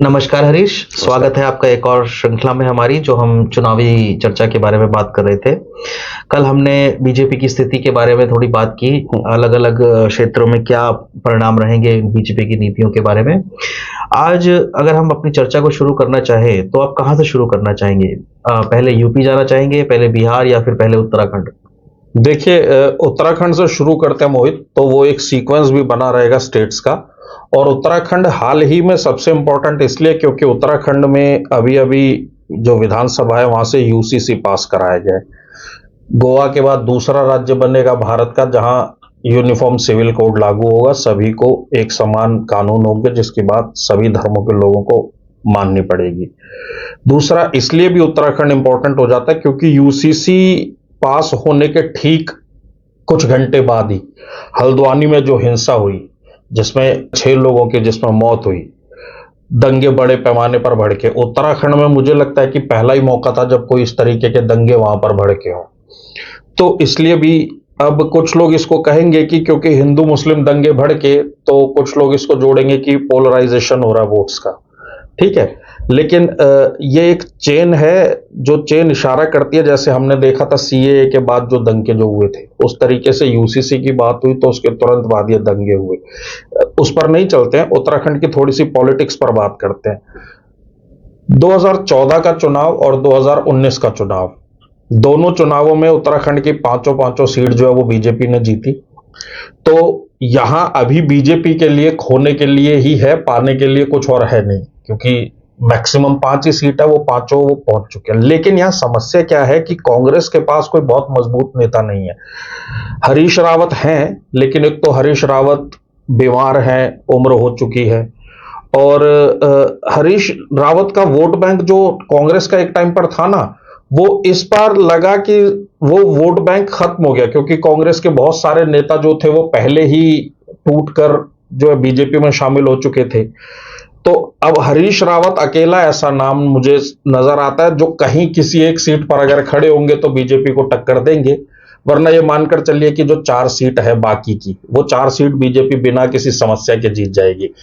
नमस्कार हरीश, स्वागत है आपका एक और श्रृंखला में हमारी, जो हम चुनावी चर्चा के बारे में बात कर रहे थे। कल हमने बीजेपी की स्थिति के बारे में थोड़ी बात की, अलग अलग क्षेत्रों में क्या परिणाम रहेंगे बीजेपी की नीतियों के बारे में। आज अगर हम अपनी चर्चा को शुरू करना चाहें तो आप कहाँ से शुरू करना चाहेंगे? पहले यूपी जाना चाहेंगे, पहले बिहार, या फिर पहले उत्तराखंड? देखिए, उत्तराखंड से शुरू करते हैं मोहित, तो वो एक सीक्वेंस भी बना रहेगा स्टेट्स का। और उत्तराखंड हाल ही में सबसे इंपॉर्टेंट इसलिए क्योंकि उत्तराखंड में अभी अभी जो विधानसभा है वहां से यूसीसी पास कराया गया है। गोवा के बाद दूसरा राज्य बनेगा भारत का जहां यूनिफॉर्म सिविल कोड लागू होगा, सभी को एक समान कानून होंगे, जिसकी बात सभी धर्मों के लोगों को माननी पड़ेगी। दूसरा इसलिए भी उत्तराखंड इंपॉर्टेंट हो जाता है क्योंकि यूसीसी पास होने के ठीक कुछ घंटे बाद ही हल्द्वानी में जो हिंसा हुई, जिसमें 6 लोगों की जिसमें मौत हुई, दंगे बड़े पैमाने पर भड़के। उत्तराखंड में मुझे लगता है कि पहला ही मौका था जब कोई इस तरीके के दंगे वहां पर भड़के हों। तो इसलिए भी अब कुछ लोग इसको कहेंगे कि क्योंकि हिंदू मुस्लिम दंगे भड़के, तो कुछ लोग इसको जोड़ेंगे कि पोलराइजेशन हो रहा है वोट्स का। ठीक है, लेकिन ये एक चेन है, जो चेन इशारा करती है, जैसे हमने देखा था सीएए के बाद जो दंगे जो हुए थे, उस तरीके से यूसीसी की बात हुई तो उसके तुरंत बाद ये दंगे हुए। उस पर नहीं चलते हैं, उत्तराखंड की थोड़ी सी पॉलिटिक्स पर बात करते हैं। 2014 का चुनाव और 2019 का चुनाव, दोनों चुनावों में उत्तराखंड की पांचों सीट जो है वो बीजेपी ने जीती। तो यहां अभी बीजेपी के लिए खोने के लिए ही है, पाने के लिए कुछ और है नहीं, क्योंकि मैक्सिमम 5 ही सीट है, वो पांचों वो पहुंच चुके हैं। लेकिन यहां समस्या क्या है कि कांग्रेस के पास कोई बहुत मजबूत नेता नहीं है। हरीश रावत हैं, लेकिन एक तो हरीश रावत बीमार हैं, उम्र हो चुकी है, और हरीश रावत का वोट बैंक जो कांग्रेस का एक टाइम पर था ना, वो इस बार लगा कि वो वोट बैंक खत्म हो गया, क्योंकि कांग्रेस के बहुत सारे नेता जो थे वो पहले ही टूटकर जो है बीजेपी में शामिल हो चुके थे। तो अब हरीश रावत अकेला ऐसा नाम मुझे नजर आता है जो कहीं किसी एक सीट पर अगर खड़े होंगे तो बीजेपी को टक्कर देंगे। वरना ये मानकर चलिए कि जो 4 सीट है बाकी की, वो 4 सीट बीजेपी बिना किसी समस्या के जीत जाएगी।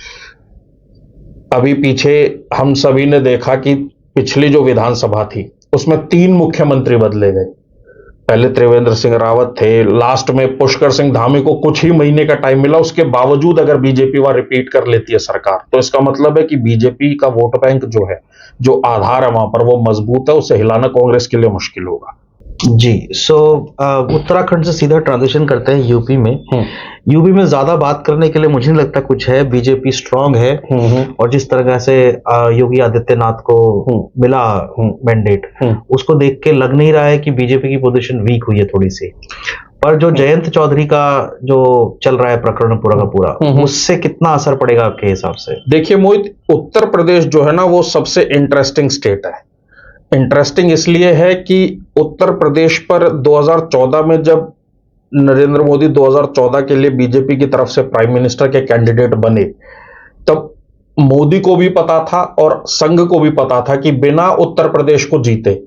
अभी पीछे हम सभी ने देखा कि पिछली जो विधानसभा थी उसमें 3 मुख्यमंत्री बदले गए। पहले त्रिवेंद्र सिंह रावत थे, लास्ट में पुष्कर सिंह धामी को कुछ ही महीने का टाइम मिला, उसके बावजूद अगर बीजेपी वहां रिपीट कर लेती है सरकार, तो इसका मतलब है कि बीजेपी का वोट बैंक जो है, जो आधार है वहां पर, वो मजबूत है। उसे हिलाना कांग्रेस के लिए मुश्किल होगा। जी, उत्तराखंड से सीधा ट्रांजिशन करते हैं यूपी में। यूपी में ज्यादा बात करने के लिए मुझे नहीं लगता कुछ है, बीजेपी स्ट्रांग है। और जिस तरह से योगी आदित्यनाथ को मिला मैंडेट, उसको देख के लग नहीं रहा है कि बीजेपी की पोजीशन वीक हुई है थोड़ी सी। पर जो जयंत चौधरी का जो चल रहा है प्रकरण पूरा का पूरा, उससे कितना असर पड़ेगा आपके हिसाब से? देखिए मोहित, उत्तर प्रदेश जो है ना वो सबसे इंटरेस्टिंग स्टेट है। इंटरेस्टिंग इसलिए है कि उत्तर प्रदेश पर 2014 में जब नरेंद्र मोदी 2014 के लिए बीजेपी की तरफ से प्राइम मिनिस्टर के कैंडिडेट बने, तब मोदी को भी पता था और संघ को भी पता था कि बिना उत्तर प्रदेश को जीते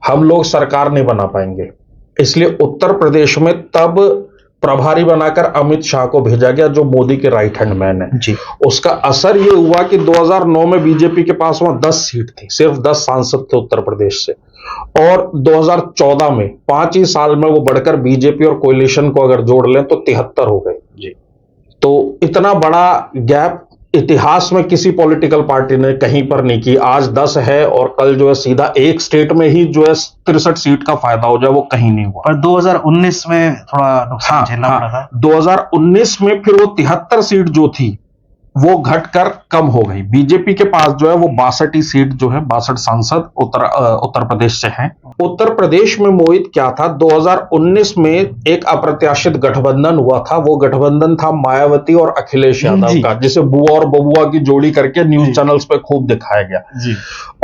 हम लोग सरकार नहीं बना पाएंगे। इसलिए उत्तर प्रदेश में तब प्रभारी बनाकर अमित शाह को भेजा गया, जो मोदी के राइट हैंड मैन है जी। उसका असर यह हुआ कि 2009 में बीजेपी के पास वहां 10 सीट थी, सिर्फ 10 सांसद थे उत्तर प्रदेश से, और 2014 में 5 ही साल में वो बढ़कर बीजेपी और कोalition को अगर जोड़ लें तो 73 हो गए जी। तो इतना बड़ा गैप इतिहास में किसी पॉलिटिकल पार्टी ने कहीं पर नहीं की। आज 10 है और कल जो है सीधा एक स्टेट में ही जो है 63 सीट का फायदा हो जाए, वो कहीं नहीं हुआ। और 2019 में थोड़ा नुकसान झेलना पड़ा था। 2019 में फिर वो 73 सीट जो थी वो घटकर कम हो गई। बीजेपी के पास जो है वो 62 सीट जो है, 62 सांसद उत्तर प्रदेश से हैं। उत्तर प्रदेश में मोहित क्या था, 2019 में एक अप्रत्याशित गठबंधन हुआ था। वो गठबंधन था मायावती और अखिलेश यादव का, जिसे बुआ और बबुआ की जोड़ी करके न्यूज चैनल्स पे खूब दिखाया गया जी।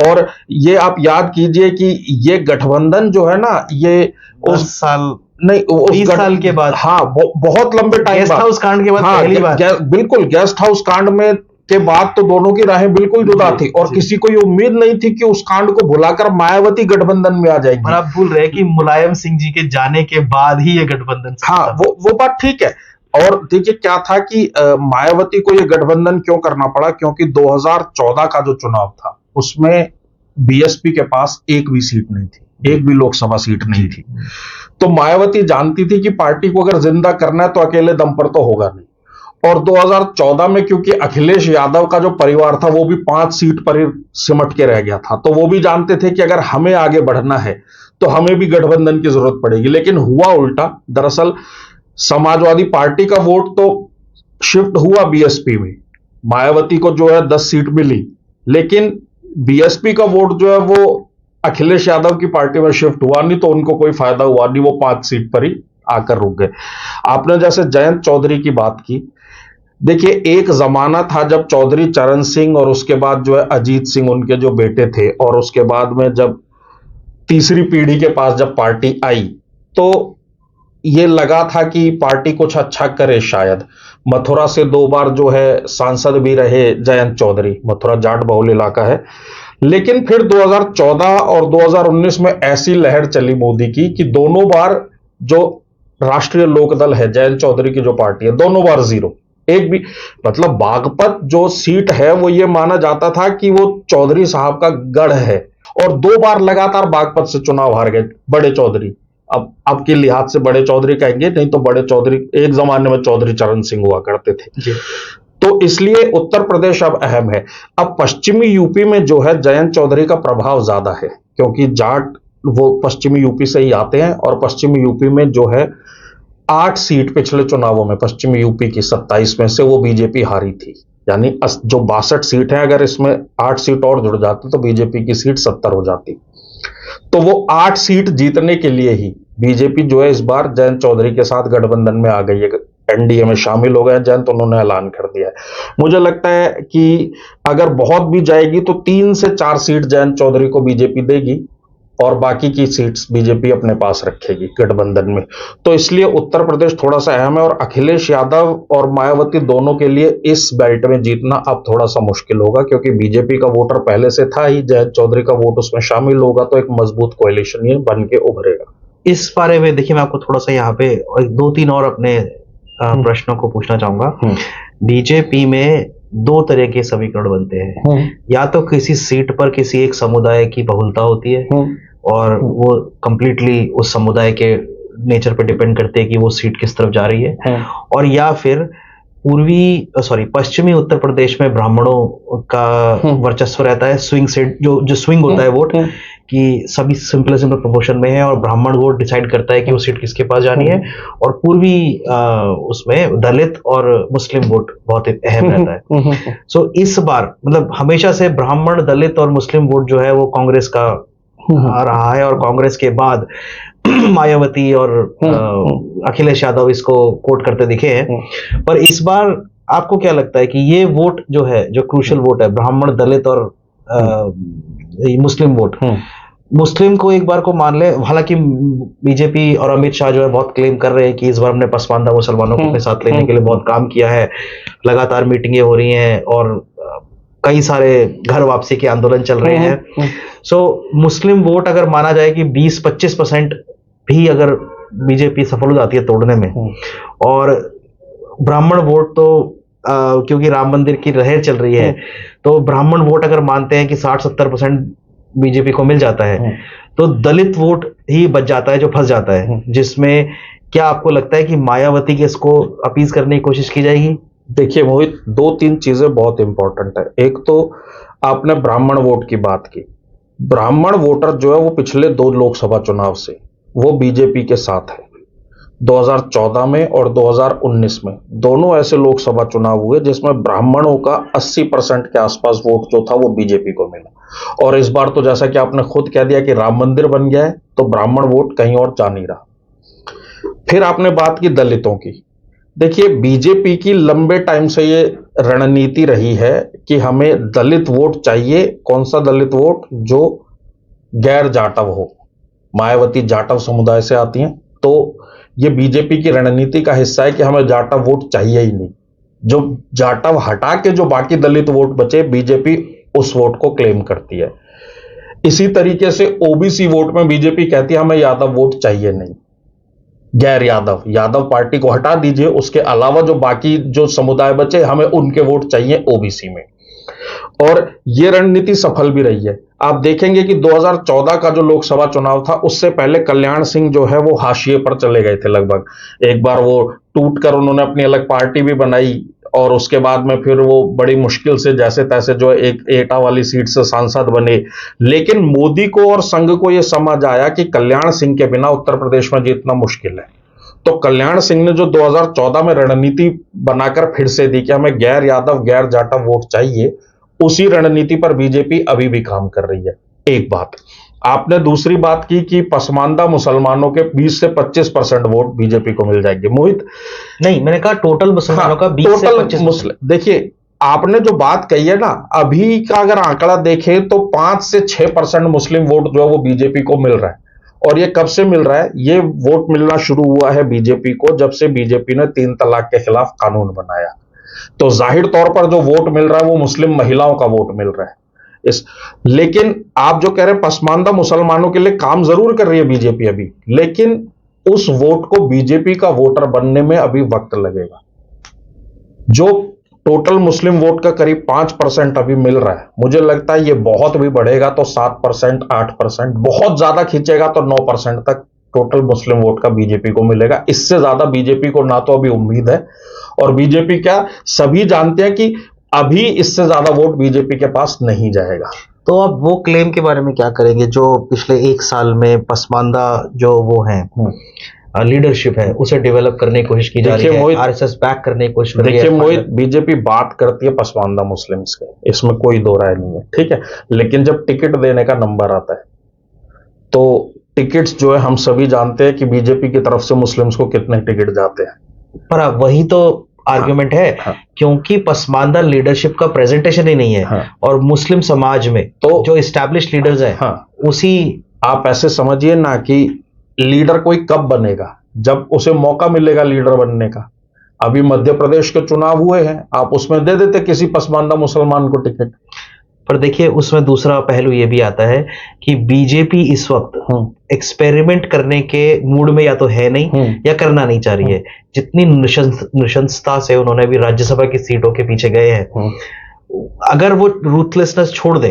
और ये आप याद कीजिए कि ये गठबंधन जो है ना, ये उस साल नहीं, 20 साल के बाद, हाँ, बहुत लंबे टाइम, गेस्ट हाउस कांड के बाद, हाँ, पहली बार, बिल्कुल गेस्ट हाउस कांड में के बाद तो दोनों की राहें बिल्कुल जुदा थी, और किसी को ये उम्मीद नहीं थी कि उस कांड को भुलाकर मायावती गठबंधन में आ जाएगी। आप भूल रहे हैं कि मुलायम सिंह जी के जाने के बाद ही ये गठबंधन, हाँ, वो बात ठीक है। और देखिए क्या था कि मायावती को ये गठबंधन क्यों करना पड़ा, क्योंकि 2014 का जो चुनाव था उसमें बीएसपी के पास एक भी सीट नहीं थी, एक भी लोकसभा सीट नहीं थी। तो मायावती जानती थी कि पार्टी को अगर जिंदा करना है तो अकेले दम पर तो होगा नहीं। और 2014 में क्योंकि अखिलेश यादव का जो परिवार था वो भी 5 सीट पर ही सिमट के रह गया था, तो वो भी जानते थे कि अगर हमें आगे बढ़ना है तो हमें भी गठबंधन की जरूरत पड़ेगी। लेकिन हुआ उल्टा, दरअसल समाजवादी पार्टी का वोट तो शिफ्ट हुआ बीएसपी में, मायावती को जो है 10 सीट मिली, लेकिन बीएसपी का वोट जो है वो अखिलेश यादव की पार्टी में शिफ्ट हुआ नहीं, तो उनको कोई फायदा हुआ नहीं, वो 5 सीट पर ही आकर रुक गए। आपने जैसे जयंत चौधरी की बात की, देखिए एक जमाना था जब चौधरी चरण सिंह और उसके बाद जो है अजीत सिंह उनके जो बेटे थे, और उसके बाद में जब तीसरी पीढ़ी के पास जब पार्टी आई तो ये लगा था कि पार्टी कुछ अच्छा करे शायद। मथुरा से 2 बार जो है सांसद भी रहे जयंत चौधरी, मथुरा जाट बहुल इलाका है। लेकिन फिर 2014 और 2019 में ऐसी लहर चली मोदी की कि दोनों बार जो राष्ट्रीय लोकदल है, जयंत चौधरी की जो पार्टी है, दोनों बार जीरो, एक भी, मतलब बागपत जो सीट है वो ये माना जाता था कि वो चौधरी साहब का गढ़ है, और 2 बार लगातार बागपत से चुनाव हार गए बड़े चौधरी। अब के लिहाज से बड़े चौधरी कहेंगे, नहीं तो बड़े चौधरी एक जमाने में चौधरी चरण सिंह हुआ करते थे। तो इसलिए उत्तर प्रदेश अब अहम है। अब पश्चिमी यूपी में जो है जयंत चौधरी का प्रभाव ज्यादा है, क्योंकि जाट वो पश्चिमी यूपी से ही आते हैं, और पश्चिमी यूपी में जो है 8 सीट पिछले चुनावों में पश्चिमी यूपी की 27 में से वो बीजेपी हारी थी। यानी जो 62 सीट है, अगर इसमें 8 सीट और जुड़ जाती तो बीजेपी की सीट 70 हो जाती। तो वो 8 सीट जीतने के लिए ही बीजेपी जो है इस बार जयंत चौधरी के साथ गठबंधन में आ गई है, एनडीए में शामिल हो गए जयंत, उन्होंने ऐलान कर दिया है। मुझे लगता है कि अगर बहुत भी जाएगी तो 3 से 4 सीट जयंत चौधरी को बीजेपी देगी, और बाकी की सीट्स बीजेपी अपने पास रखेगी गठबंधन में। तो इसलिए उत्तर प्रदेश थोड़ा सा अहम है, और अखिलेश यादव और मायावती दोनों के लिए इस बेल्ट में जीतना अब थोड़ा सा मुश्किल होगा, क्योंकि बीजेपी का वोटर पहले से था ही, जयंत चौधरी का वोट उसमें शामिल होगा, तो एक मजबूत कोalition ये बन के उभरेगा। इस बारे में देखिए, मैं आपको थोड़ा सा यहाँ पे 2-3 और अपने प्रश्नों को पूछना चाहूंगा। बीजेपी में 2 तरह के समीकरण बनते हैं, या तो किसी सीट पर किसी एक समुदाय की बहुलता होती है और वो कंप्लीटली उस समुदाय के नेचर पे डिपेंड करते हैं कि वो सीट किस तरफ जा रही है, और या फिर पश्चिमी उत्तर प्रदेश में ब्राह्मणों का वर्चस्व रहता है, स्विंग सीट जो स्विंग होता है वोट, कि सभी सिंपल प्रोपोर्शन में है और ब्राह्मण वोट डिसाइड करता है कि वो सीट किसके पास जानी है, और पूर्वी उसमें दलित और मुस्लिम वोट बहुत अहम रहता है। सो इस बार मतलब हमेशा से ब्राह्मण, दलित और मुस्लिम वोट जो है वो कांग्रेस का आ रहा है, और कांग्रेस के बाद मायावती और अखिलेश यादव इसको कोट करते दिखे हैं। पर इस बार आपको क्या लगता है कि ये वोट जो है, जो क्रूशियल वोट है, ब्राह्मण, दलित और मुस्लिम वोट, मुस्लिम को एक बार को मान ले, हालांकि बीजेपी और अमित शाह जो है बहुत क्लेम कर रहे हैं कि इस बार हमने पसमानदा मुसलमानों को अपने साथ लेने के लिए बहुत काम किया है, लगातार मीटिंगें हो रही हैं और कई सारे घर वापसी के आंदोलन चल रहे हैं। सो मुस्लिम वोट अगर माना जाए कि 20-25% भी अगर बीजेपी सफल हो जाती है तोड़ने में, और ब्राह्मण वोट तो क्योंकि राम मंदिर की लहर चल रही है, तो ब्राह्मण वोट अगर मानते हैं कि 60-70% बीजेपी को मिल जाता है, तो दलित वोट ही बच जाता है जो फंस जाता है, जिसमें क्या आपको लगता है कि मायावती के इसको अपीज करने की कोशिश की जाएगी? देखिए मोहित, 2-3 चीजें बहुत इंपॉर्टेंट है। एक तो आपने ब्राह्मण वोट की बात की, ब्राह्मण वोटर जो है वो पिछले 2 लोकसभा चुनाव से वो बीजेपी के साथ है। 2014 में और 2019 में दोनों ऐसे लोकसभा चुनाव हुए जिसमें ब्राह्मणों का 80% के आसपास वोट जो था वो बीजेपी को मिला। और इस बार तो जैसा कि आपने खुद कह दिया कि राम मंदिर बन गया है, तो ब्राह्मण वोट कहीं और जा नहीं रहा। फिर आपने बात की दलितों की। देखिए बीजेपी की लंबे टाइम से ये रणनीति रही है कि हमें दलित वोट चाहिए। कौन सा दलित वोट? जो गैर जाटव हो। मायावती जाटव समुदाय से आती हैं, तो ये बीजेपी की रणनीति का हिस्सा है कि हमें जाटव वोट चाहिए ही नहीं। जो जाटव हटा के जो बाकी दलित वोट बचे, बीजेपी उस वोट को क्लेम करती है। इसी तरीके से ओबीसी वोट में बीजेपी कहती है हमें यादव वोट चाहिए नहीं। गैर यादव, यादव पार्टी को हटा दीजिए, उसके अलावा जो बाकी जो समुदाय बचे हमें उनके वोट चाहिए ओबीसी में। और ये रणनीति सफल भी रही है। आप देखेंगे कि 2014 का जो लोकसभा चुनाव था उससे पहले कल्याण सिंह जो है वो हाशिए पर चले गए थे लगभग। एक बार वो टूट कर उन्होंने अपनी अलग पार्टी भी बनाई और उसके बाद में फिर वो बड़ी मुश्किल से जैसे तैसे जो एक एटा वाली सीट से सांसद बने। लेकिन मोदी को और संघ को यह समझ आया कि कल्याण सिंह के बिना उत्तर प्रदेश में जीतना मुश्किल है। तो कल्याण सिंह ने जो 2014 में रणनीति बनाकर फिर से दी कि हमें गैर यादव गैर जाटव वोट चाहिए, उसी रणनीति पर बीजेपी अभी भी काम कर रही है। एक बात आपने दूसरी बात की कि पसमानदा मुसलमानों के 20 से 25% वोट बीजेपी को मिल जाएंगे। मोहित, नहीं, मैंने कहा टोटल मुसलमानों का 20 से 25%। देखिए आपने जो बात कही है ना, अभी का अगर आंकड़ा देखें तो 5 से 6% मुस्लिम वोट जो है वो बीजेपी को मिल रहा है। और ये कब से मिल रहा है? ये वोट मिलना शुरू हुआ है बीजेपी को जब से बीजेपी ने 3 तलाक के खिलाफ कानून बनाया। तो जाहिर तौर पर जो वोट मिल रहा है वो मुस्लिम महिलाओं का वोट मिल रहा है। लेकिन आप जो कह रहे हैं पसमानदा मुसलमानों के लिए काम जरूर कर रही है बीजेपी अभी, लेकिन उस वोट को बीजेपी का वोटर बनने में अभी वक्त लगेगा। जो टोटल मुस्लिम वोट का करीब 5% अभी मिल रहा है, मुझे लगता है ये बहुत भी बढ़ेगा तो 7%, 8%, बहुत ज्यादा खींचेगा तो 9% तक टोटल मुस्लिम वोट का बीजेपी को मिलेगा। इससे ज्यादा बीजेपी को ना तो अभी उम्मीद है, और बीजेपी क्या सभी जानते हैं कि अभी इससे ज्यादा वोट बीजेपी के पास नहीं जाएगा। तो अब वो क्लेम के बारे में क्या करेंगे जो पिछले 1 साल में पसमानदा जो वो है लीडरशिप है उसे डेवलप करने की कोशिश की जा रही है, आरएसएस बैक करने की कोशिश कर रही है। देखिए मोहित, बीजेपी बात करती है पसमानदा मुस्लिम्स के, इसमें कोई दो राय नहीं है, ठीक है। लेकिन जब टिकट देने का नंबर आता है तो टिकट्स जो है हम सभी जानते हैं कि बीजेपी की तरफ से मुस्लिम्स को कितने टिकट जाते हैं। पर अब वही तो आर्ग्यूमेंट है, क्योंकि पसमानदा लीडरशिप का प्रेजेंटेशन ही नहीं है। और मुस्लिम समाज में तो जो एस्टैब्लिश्ड लीडर्स हैं उसी, आप ऐसे समझिए ना कि लीडर कोई कब बनेगा, जब उसे मौका मिलेगा लीडर बनने का। अभी मध्य प्रदेश के चुनाव हुए हैं, आप उसमें दे देते किसी पसमानदा मुसलमान को टिकट। पर देखिए उसमें दूसरा पहलू ये भी आता है कि बीजेपी इस वक्त एक्सपेरिमेंट करने के मूड में या तो है नहीं या करना नहीं चाह रही है। जितनी नृशंसता से उन्होंने अभी राज्यसभा की सीटों के पीछे गए हैं, अगर वो रूथलेसनेस छोड़ दे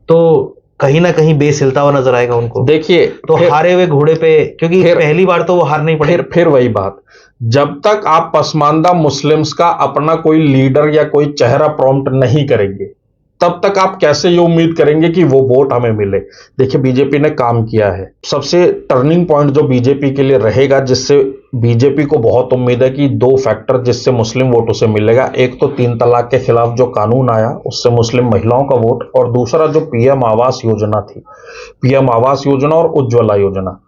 तो कहीं ना कहीं बेस हिलता हुआ नजर आएगा उनको। देखिए तो हारे हुए घोड़े पे, क्योंकि पहली बार तो वो हार नहीं पड़े। फिर वही बात, जब तक आप पसमानदा मुस्लिम्स का अपना कोई लीडर या कोई चेहरा प्रॉम्प्ट नहीं करेंगे तब तक आप कैसे ये उम्मीद करेंगे कि वो वोट हमें मिले। देखिए बीजेपी ने काम किया है। सबसे टर्निंग पॉइंट जो बीजेपी के लिए रहेगा, जिससे बीजेपी को बहुत उम्मीद है कि 2 फैक्टर जिससे मुस्लिम वोट उसे मिलेगा, एक तो 3 तलाक के खिलाफ जो कानून आया उससे मुस्लिम महिलाओं का वोट, और दूसरा जो पीएम आवास योजना थी, पीएम आवास योजना और उज्ज्वला योजना,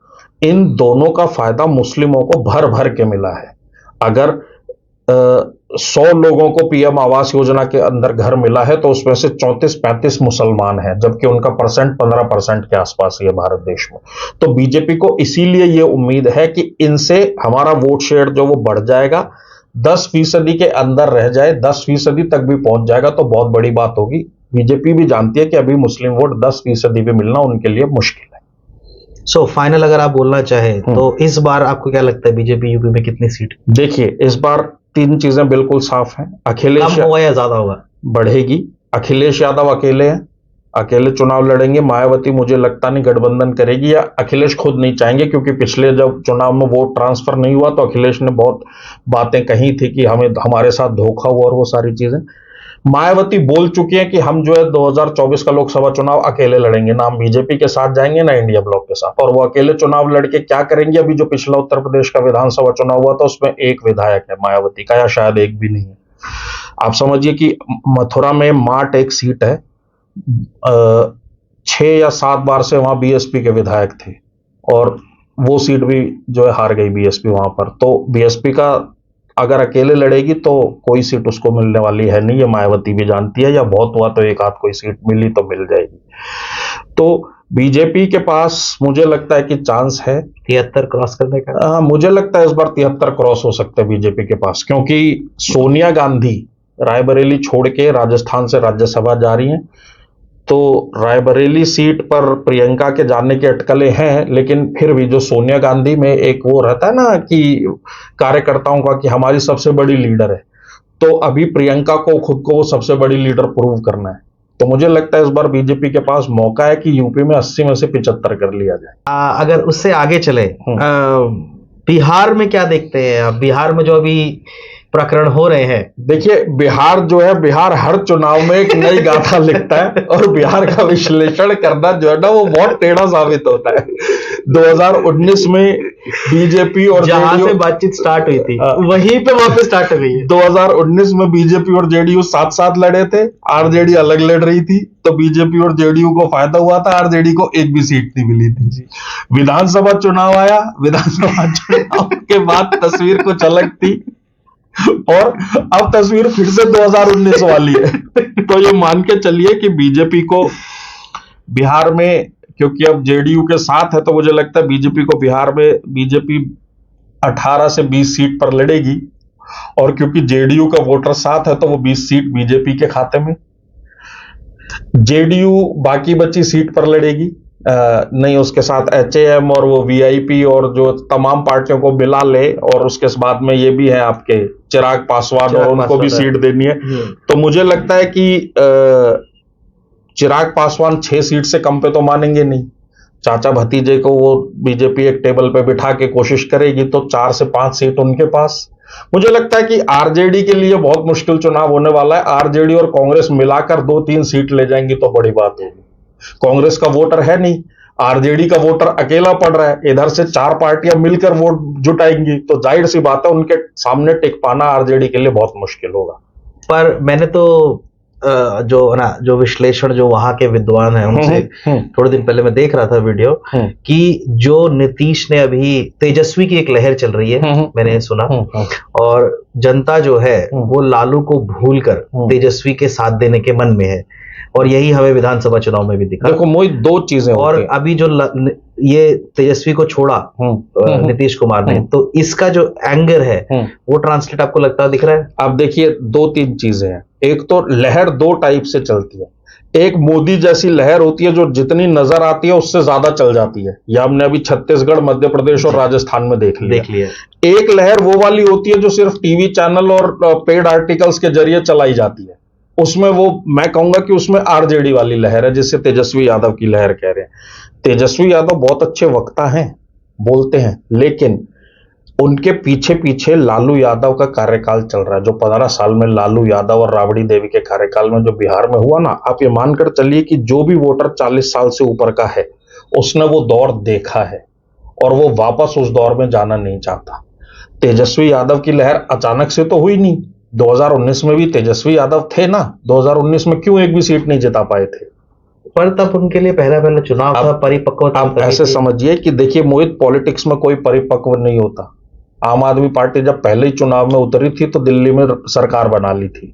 इन दोनों का फायदा मुस्लिमों को भर भर के मिला है। अगर 100 लोगों को पीएम आवास योजना के अंदर घर मिला है तो उसमें से 34-35 मुसलमान हैं, जबकि उनका परसेंट 15% के आसपास ही है भारत देश में। तो बीजेपी को इसीलिए यह उम्मीद है कि इनसे हमारा वोट शेयर जो वो बढ़ जाएगा, 10% के अंदर रह जाए, 10% तक भी पहुंच जाएगा तो बहुत बड़ी बात होगी। बीजेपी भी जानती है कि अभी मुस्लिम वोट 10% भी मिलना उनके लिए मुश्किल है। सो फाइनल अगर आप बोलना चाहें तो इस बार आपको क्या लगता है बीजेपी यूपी में कितनी सीट? देखिए इस बार 3 चीजें बिल्कुल साफ हैं। अखिलेश कम होगा या ज्यादा होगा? बढ़ेगी। अखिलेश यादव अकेले हैं, अकेले चुनाव लड़ेंगे। मायावती मुझे लगता नहीं गठबंधन करेगी, या अखिलेश खुद नहीं चाहेंगे, क्योंकि पिछले जब चुनाव में वोट ट्रांसफर नहीं हुआ तो अखिलेश ने बहुत बातें कही थी कि हमारे साथ धोखा हुआ और वो सारी चीजें। मायावती बोल चुकी हैं कि हम जो है 2024 का लोकसभा चुनाव अकेले लड़ेंगे, ना हम बीजेपी के साथ जाएंगे ना इंडिया ब्लॉक के साथ। और वो अकेले चुनाव लड़के क्या करेंगे? अभी जो पिछला उत्तर प्रदेश का विधानसभा चुनाव हुआ था उसमें 1 विधायक है मायावती का, या शायद 1 भी नहीं है। आप समझिए कि मथुरा में माट एक सीट है, 6 या 7 बार से वहां बीएसपी के विधायक थे और वो सीट भी जो है हार गई बीएसपी वहां पर। तो बीएसपी का अगर अकेले लड़ेगी तो कोई सीट उसको मिलने वाली है नहीं, ये मायावती भी जानती है, या बहुत हुआ तो 1 आध कोई सीट मिली तो मिल जाएगी। तो बीजेपी के पास मुझे लगता है कि चांस है 73 क्रॉस करने का। मुझे लगता है इस बार 73 क्रॉस हो सकते हैं बीजेपी के पास, क्योंकि सोनिया गांधी रायबरेली छोड़ के राजस्थान से राज्यसभा जा रही हैं। तो रायबरेली सीट पर प्रियंका के जाने की अटकलें हैं, लेकिन फिर भी जो सोनिया गांधी में एक वो रहता है ना कि कार्यकर्ताओं का कि हमारी सबसे बड़ी लीडर है, तो अभी प्रियंका को खुद को वो सबसे बड़ी लीडर प्रूव करना है। तो मुझे लगता है इस बार बीजेपी के पास मौका है कि यूपी में 80 में से 75 कर लिया जाए। अगर उससे आगे चले, बिहार में क्या देखते हैं आप? बिहार में जो अभी प्रकरण हो रहे हैं, देखिए बिहार जो है, बिहार हर चुनाव में एक नई गाथा लिखता है और बिहार का विश्लेषण करना जो है ना वो बहुत टेढ़ा साबित होता है। 2019 में बीजेपी और जहां जेडीयू से बातचीत स्टार्ट हुई थी वहीं पे वापस स्टार्ट हो गई है। 2019 में बीजेपी और जेडीयू साथ साथ लड़े थे, आरजेडी अलग लड़ रही थी, तो बीजेपी और जेडीयू को फायदा हुआ था, आरजेडी को एक भी सीट नहीं मिली थी। विधानसभा चुनाव आया, विधानसभा चुनाव के बाद तस्वीर कुछ अलग थी और अब तस्वीर फिर से 2019 वाली है। तो ये मान के चलिए कि बीजेपी को बिहार में, क्योंकि अब जेडीयू के साथ है, तो मुझे लगता है बीजेपी को बिहार में बीजेपी 18 से 20 सीट पर लड़ेगी, और क्योंकि जेडीयू का वोटर साथ है तो वो 20 सीट बीजेपी के खाते में। जेडीयू बाकी बची सीट पर लड़ेगी, नहीं उसके साथ एचएएम और वो वीआईपी और जो तमाम पार्टियों को मिला ले, और उसके बाद में ये भी है आपके चिराग पासवान और उनको भी सीट देनी है। तो मुझे लगता है कि चिराग पासवान 6 सीट से कम पे तो मानेंगे नहीं। चाचा भतीजे को वो बीजेपी एक टेबल पे बिठा के कोशिश करेगी तो 4 से 5 सीट उनके पास। मुझे लगता है कि आरजेडी के लिए बहुत मुश्किल चुनाव होने वाला है। आरजेडी और कांग्रेस मिलाकर 2-3 सीट ले जाएंगी तो बड़ी बात होगी। कांग्रेस का वोटर है नहीं, आरजेडी का वोटर अकेला पड़ रहा है, इधर से 4 पार्टियां मिलकर वोट जुटाएंगी, तो जाहिर सी बात है उनके सामने टिक पाना आरजेडी के लिए बहुत मुश्किल होगा। पर मैंने तो जो विश्लेषण जो वहां के विद्वान हैं उनसे थोड़े दिन पहले मैं देख रहा था वीडियो कि जो नीतीश ने अभी तेजस्वी की एक लहर चल रही है, मैंने सुना, और जनता जो है वो लालू को भूलकर तेजस्वी के साथ देने के मन में है, और यही हमें विधानसभा चुनाव में भी दिखा। देखो मोहित, 2 चीजें और अभी जो ये तेजस्वी को छोड़ा नीतीश कुमार ने, तो इसका जो एंगर है वो ट्रांसलेट आपको लगता दिख रहा है? आप देखिए 2-3 चीजें हैं। एक तो लहर 2 टाइप से चलती है। एक मोदी जैसी लहर होती है जो जितनी नजर आती है उससे ज्यादा चल जाती है, यह हमने अभी छत्तीसगढ़, मध्य प्रदेश और राजस्थान में देख लिया। एक लहर वो वाली होती है जो सिर्फ टीवी चैनल और पेड आर्टिकल्स के जरिए चलाई जाती है, उसमें वो मैं कहूंगा कि उसमें आरजेडी वाली लहर है, जिसे तेजस्वी यादव की लहर कह रहे हैं। तेजस्वी यादव बहुत अच्छे वक्ता हैं, बोलते हैं, लेकिन उनके पीछे पीछे लालू यादव का कार्यकाल चल रहा है। जो 15 साल में लालू यादव और राबड़ी देवी के कार्यकाल में जो बिहार में हुआ ना, आप ये मानकर चलिए कि जो भी वोटर 40 साल से ऊपर का है उसने वो दौर देखा है और वो वापस उस दौर में जाना नहीं चाहता। तेजस्वी यादव की लहर अचानक से तो हुई नहीं, 2019 में भी तेजस्वी यादव थे ना, 2019 में क्यों एक भी सीट नहीं जिता पाए थे? पर तब उनके लिए पहला चुनाव था, परिपक्वता। आप ऐसे समझिए कि देखिए मोहित, पॉलिटिक्स में कोई परिपक्व नहीं होता। आम आदमी पार्टी जब पहले ही चुनाव में उतरी थी तो दिल्ली में सरकार बना ली थी,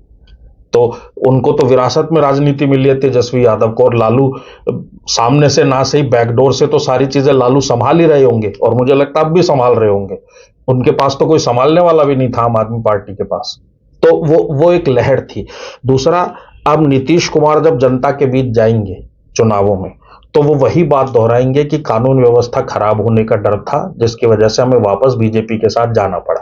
तो उनको तो विरासत में राजनीति मिली है तेजस्वी यादव को, और लालू सामने से ना सही बैकडोर से तो सारी चीजें लालू संभाल ही रहे होंगे, और मुझे लगता है अब भी संभाल रहे होंगे। उनके पास तो कोई संभालने वाला भी नहीं था आम आदमी पार्टी के पास, तो वो एक लहर थी। दूसरा, अब नीतीश कुमार जब जनता के बीच जाएंगे चुनावों में तो वो वही बात दोहराएंगे कि कानून व्यवस्था खराब होने का डर था, जिसकी वजह से हमें वापस बीजेपी के साथ जाना पड़ा।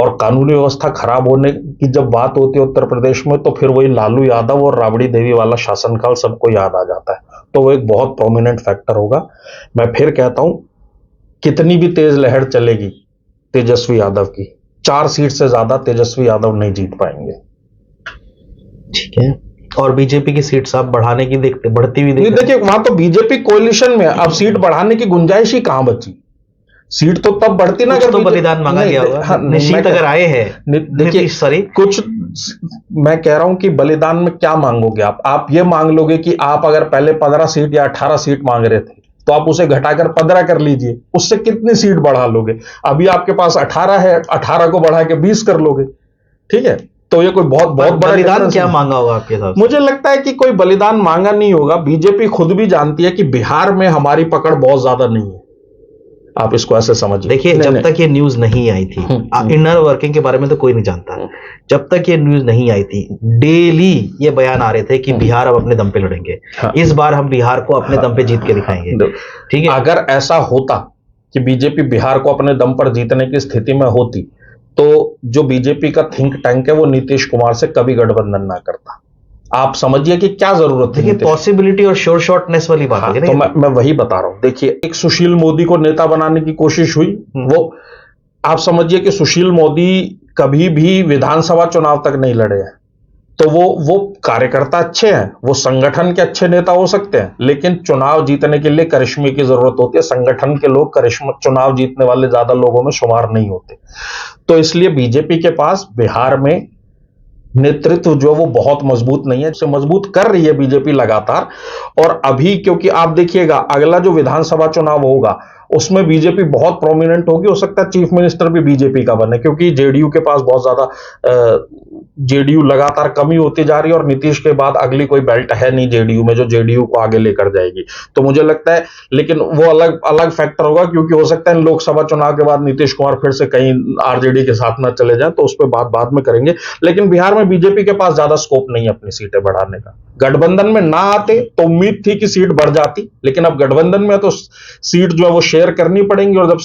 और कानूनी व्यवस्था खराब होने की जब बात होती है उत्तर प्रदेश में, तो फिर वही लालू यादव और राबड़ी देवी वाला शासनकाल सबको याद आ जाता है, तो वो एक बहुत प्रोमिनेंट फैक्टर होगा। मैं फिर कहता हूं, कितनी भी तेज लहर चलेगी तेजस्वी यादव की, 4 सीट से ज्यादा तेजस्वी यादव नहीं जीत पाएंगे। ठीक है, और बीजेपी की सीट आप बढ़ाने की बढ़ती हुई देखिए वहां तो बीजेपी कोलिशन में, अब सीट बढ़ाने की गुंजाइश ही कहां बची? सीट तो तब बढ़ती ना अगर तो बलिदान मांगा गया होगा। निश्चित अगर आए हैं, देखिए सॉरी, कुछ मैं कह रहा हूं कि बलिदान में क्या मांगोगे आप ये मांग लोगे कि आप अगर पहले 15 सीट या 18 सीट मांग रहे थे तो आप उसे घटाकर 15 कर लीजिए, उससे कितनी सीट बढ़ा लोगे? अभी आपके पास 18 है, 18 को बढ़ा के 20 कर लोगे, ठीक है? तो ये कोई बहुत बड़ा बलिदान क्या मांगा होगा आपके हिसाब से? मुझे लगता है कि कोई बलिदान मांगा नहीं होगा। बीजेपी खुद भी जानती है कि बिहार में हमारी पकड़ बहुत ज्यादा नहीं है, आप इसको ऐसे समझिए। देखिए, जब तक ये न्यूज नहीं आई थी, इनर वर्किंग के बारे में तो कोई नहीं जानता, जब तक ये न्यूज नहीं आई थी डेली ये बयान आ रहे थे कि बिहार अब अपने दम पे लड़ेंगे, इस बार हम बिहार को अपने दम पे जीत के दिखाएंगे। ठीक है, अगर ऐसा होता कि बीजेपी बिहार को अपने दम पर जीतने की स्थिति में होती, तो जो बीजेपी का थिंक टैंक है वो नीतीश कुमार से कभी गठबंधन ना करता। आप समझिए कि क्या जरूरत है। पॉसिबिलिटी और श्योर शॉटनेस वाली बात है। तो मैं वही बता रहा हूं। देखिए, एक सुशील मोदी को नेता बनाने की कोशिश हुई, वो आप समझिए कि सुशील मोदी कभी भी विधानसभा चुनाव तक नहीं लड़े हैं। तो वो कार्यकर्ता अच्छे हैं, वो संगठन के अच्छे नेता हो सकते हैं, लेकिन चुनाव जीतने के लिए करिश्मे की जरूरत होती है। संगठन के लोग करिश्मा चुनाव जीतने वाले ज्यादा लोगों में शुमार नहीं होते। तो इसलिए बीजेपी के पास बिहार में नेतृत्व जो वो बहुत मजबूत नहीं है, उसे मजबूत कर रही है बीजेपी लगातार। और अभी क्योंकि आप देखिएगा अगला जो विधानसभा चुनाव होगा उसमें बीजेपी बहुत प्रोमिनेंट होगी, हो सकता है चीफ मिनिस्टर भी बीजेपी का बने, क्योंकि जेडीयू के पास बहुत ज्यादा जेडीयू लगातार कमी होती जा रही है और नीतीश के बाद अगली कोई बेल्ट है नहीं जेडीयू में जो जेडीयू को आगे लेकर जाएगी। तो मुझे लगता है, लेकिन वो अलग अलग फैक्टर होगा, क्योंकि हो सकता है लोकसभा चुनाव के बाद नीतीश कुमार फिर से कहीं आरजेडी के साथ ना चले जाए, तो उस पर बात बाद में करेंगे। लेकिन बिहार में बीजेपी के पास ज्यादा स्कोप नहीं है अपनी सीटें बढ़ाने का। गठबंधन में ना आते तो उम्मीद थी कि सीट बढ़ जाती, लेकिन अब गठबंधन में तो सीट जो है वो शेयर करनी पड़ेंगी, और जब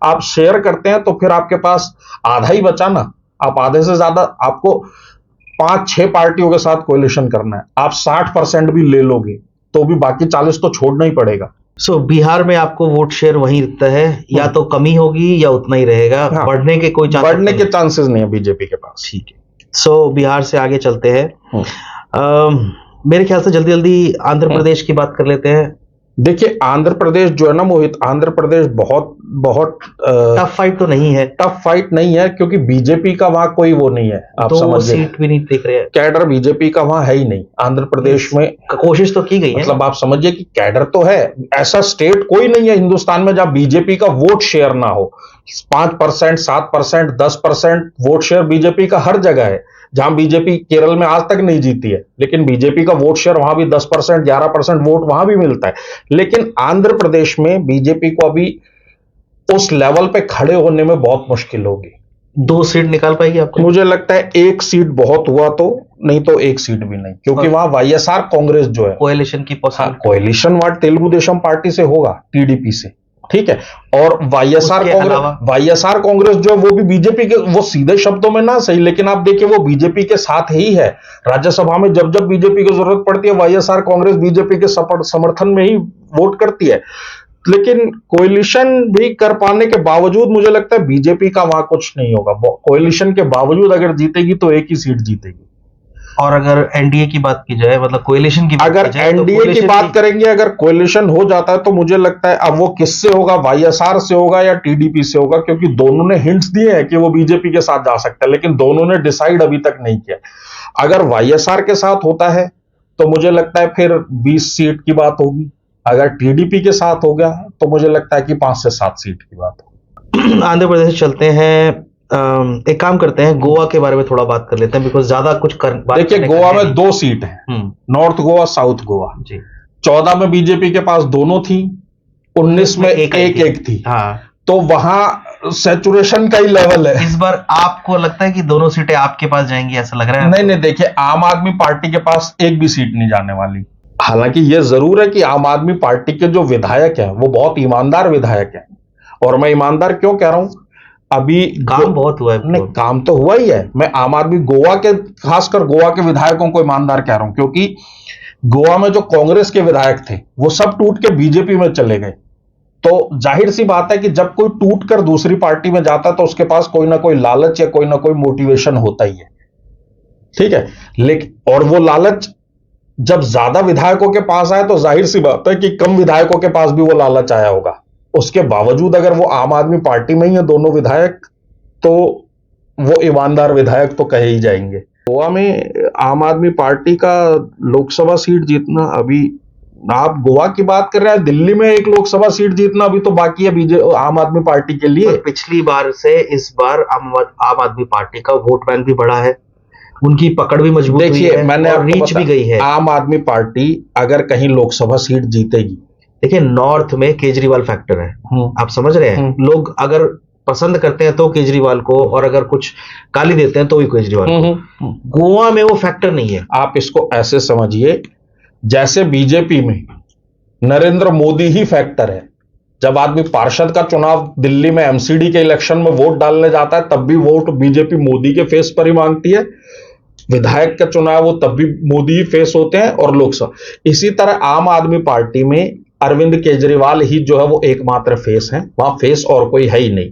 आप शेयर करते हैं तो फिर आपके पास आधा ही बचा ना। आप आधे से ज्यादा, आपको 5-6 पार्टियों के साथ कोलिशन करना है, आप 60% भी ले लोगे तो भी बाकी 40 तो छोड़ना ही पड़ेगा। बिहार में आपको वोट शेयर वहीं दिखता है, या तो कमी होगी या उतना ही रहेगा। हाँ, बढ़ने के कोई बढ़ने के चांसेस नहीं है बीजेपी के पास। ठीक है, बिहार से आगे चलते हैं। मेरे ख्याल से जल्दी जल्दी आंध्र प्रदेश की बात कर लेते हैं। देखिए, आंध्र प्रदेश जो है ना मोहित, आंध्र प्रदेश बहुत बहुत टफ फाइट तो नहीं है। टफ फाइट नहीं है, क्योंकि बीजेपी का वहां कोई वो नहीं है। आप समझिए, सीट भी नहीं देख रहे हैं, कैडर बीजेपी का वहां है ही नहीं आंध्र प्रदेश में। कोशिश तो की गई है, मतलब आप समझिए कि कैडर तो है, ऐसा स्टेट कोई नहीं है हिंदुस्तान में जहां बीजेपी का वोट शेयर ना हो। 5%, 7%, 10% वोट शेयर बीजेपी का हर जगह है। जहां बीजेपी केरल में आज तक नहीं जीती है, लेकिन बीजेपी का वोट शेयर वहां भी 10%, 11% वोट वहां भी मिलता है। लेकिन आंध्र प्रदेश में बीजेपी को अभी उस लेवल पे खड़े होने में बहुत मुश्किल होगी। 2 सीट निकाल पाएगी आपको? मुझे लगता है 1 सीट बहुत हुआ तो, नहीं तो 1 सीट भी नहीं, क्योंकि वहां वाईएसआर कांग्रेस जो है, कोएलिशन की पॉसिबिलिटी, कोएलिशन वाट तेलुगु देशम पार्टी से होगा, टीडीपी से, ठीक है। और वाईएसआर कांग्रेस जो है वो भी बीजेपी के, वो सीधे शब्दों में ना सही, लेकिन आप देखिए वो बीजेपी के साथ ही है। राज्यसभा में जब जब बीजेपी की जरूरत पड़ती है वाईएसआर कांग्रेस बीजेपी के समर्थन में ही वोट करती है। लेकिन कोएलिशन भी कर पाने के बावजूद मुझे लगता है बीजेपी का वहां कुछ नहीं होगा। कोएलिशन के बावजूद अगर जीतेगी तो 1 ही सीट जीतेगी। और अगर एनडीए की बात की जाए, मतलब कोएलिशन की बात अगर एनडीए की बात करेंगे, अगर कोएलिशन हो जाता है तो मुझे लगता है अब वो किससे होगा, वाईएसआर से होगा या टीडीपी से होगा, क्योंकि दोनों ने हिंट्स दिए हैं कि वो बीजेपी के साथ जा सकता है, लेकिन दोनों ने डिसाइड अभी तक नहीं किया। अगर वाईएसआर के साथ होता है तो मुझे लगता है फिर 20 सीट की बात होगी। अगर टीडीपी के साथ हो गया तो मुझे लगता है कि 5 से 7 सीट की बात होगी। आंध्र प्रदेश से चलते हैं। एक काम करते हैं, गोवा के बारे में थोड़ा बात कर लेते हैं, बिकॉज ज्यादा कुछ देखिए, गोवा में 2 सीट है, नॉर्थ गोवा, साउथ गोवा जी। 14 में बीजेपी के पास दोनों थी, 19 में एक थी। हाँ, तो वहां सैचुरेशन का ही लेवल है। इस बार आपको लगता है कि दोनों सीटें आपके पास जाएंगी, ऐसा लग रहा है? नहीं, देखिए, आम आदमी पार्टी के पास एक भी सीट नहीं जाने वाली। हालांकि यह जरूर है कि आम आदमी पार्टी के जो विधायक हैं वो बहुत ईमानदार विधायक हैं, और मैं ईमानदार क्यों कह रहा हूं, अभी काम बहुत हुआ है। नहीं, काम तो हुआ ही है। मैं आम आदमी गोवा के, खासकर गोवा के विधायकों को ईमानदार कह रहा हूं, क्योंकि गोवा में जो कांग्रेस के विधायक थे वो सब टूट के बीजेपी में चले गए। तो जाहिर सी बात है कि जब कोई टूट कर दूसरी पार्टी में जाता है तो उसके पास कोई ना कोई लालच या कोई ना कोई मोटिवेशन होता ही है, ठीक है। लेकिन और वो लालच जब ज्यादा विधायकों के पास आए तो जाहिर सी बात है कि कम विधायकों के पास भी वो लालच आया होगा। उसके बावजूद अगर वो आम आदमी पार्टी में ही है दोनों विधायक, तो वो ईमानदार विधायक तो कहे ही जाएंगे। गोवा में आम आदमी पार्टी का लोकसभा सीट जीतना, अभी आप गोवा की बात कर रहे हैं, दिल्ली में एक लोकसभा सीट जीतना अभी तो बाकी है आम आदमी पार्टी के लिए। पिछली बार से इस बार आम आदमी पार्टी का वोट बैंक भी बढ़ा है, उनकी पकड़ भी मजबूत हुई है, मैंने और रीच भी गई है। आम आदमी पार्टी अगर कहीं लोकसभा सीट जीतेगी देखिए नॉर्थ में केजरीवाल फैक्टर है, आप समझ रहे हैं, लोग अगर पसंद करते हैं तो केजरीवाल को, और अगर कुछ गाली देते हैं तो भी केजरीवाल को। गोवा में वो फैक्टर नहीं है। आप इसको ऐसे समझिए जैसे बीजेपी में नरेंद्र मोदी ही फैक्टर है। जब आदमी पार्षद का चुनाव दिल्ली में एमसीडी के इलेक्शन में वोट डालने जाता है तब भी वोट बीजेपी मोदी के फेस पर ही मांगती है, विधायक का चुनाव हो तब भी मोदी ही फेस होते हैं, और लोकसभा इसी तरह आम आदमी पार्टी में अरविंद केजरीवाल ही जो है वो एकमात्र फेस है, वहां फेस और कोई है ही नहीं।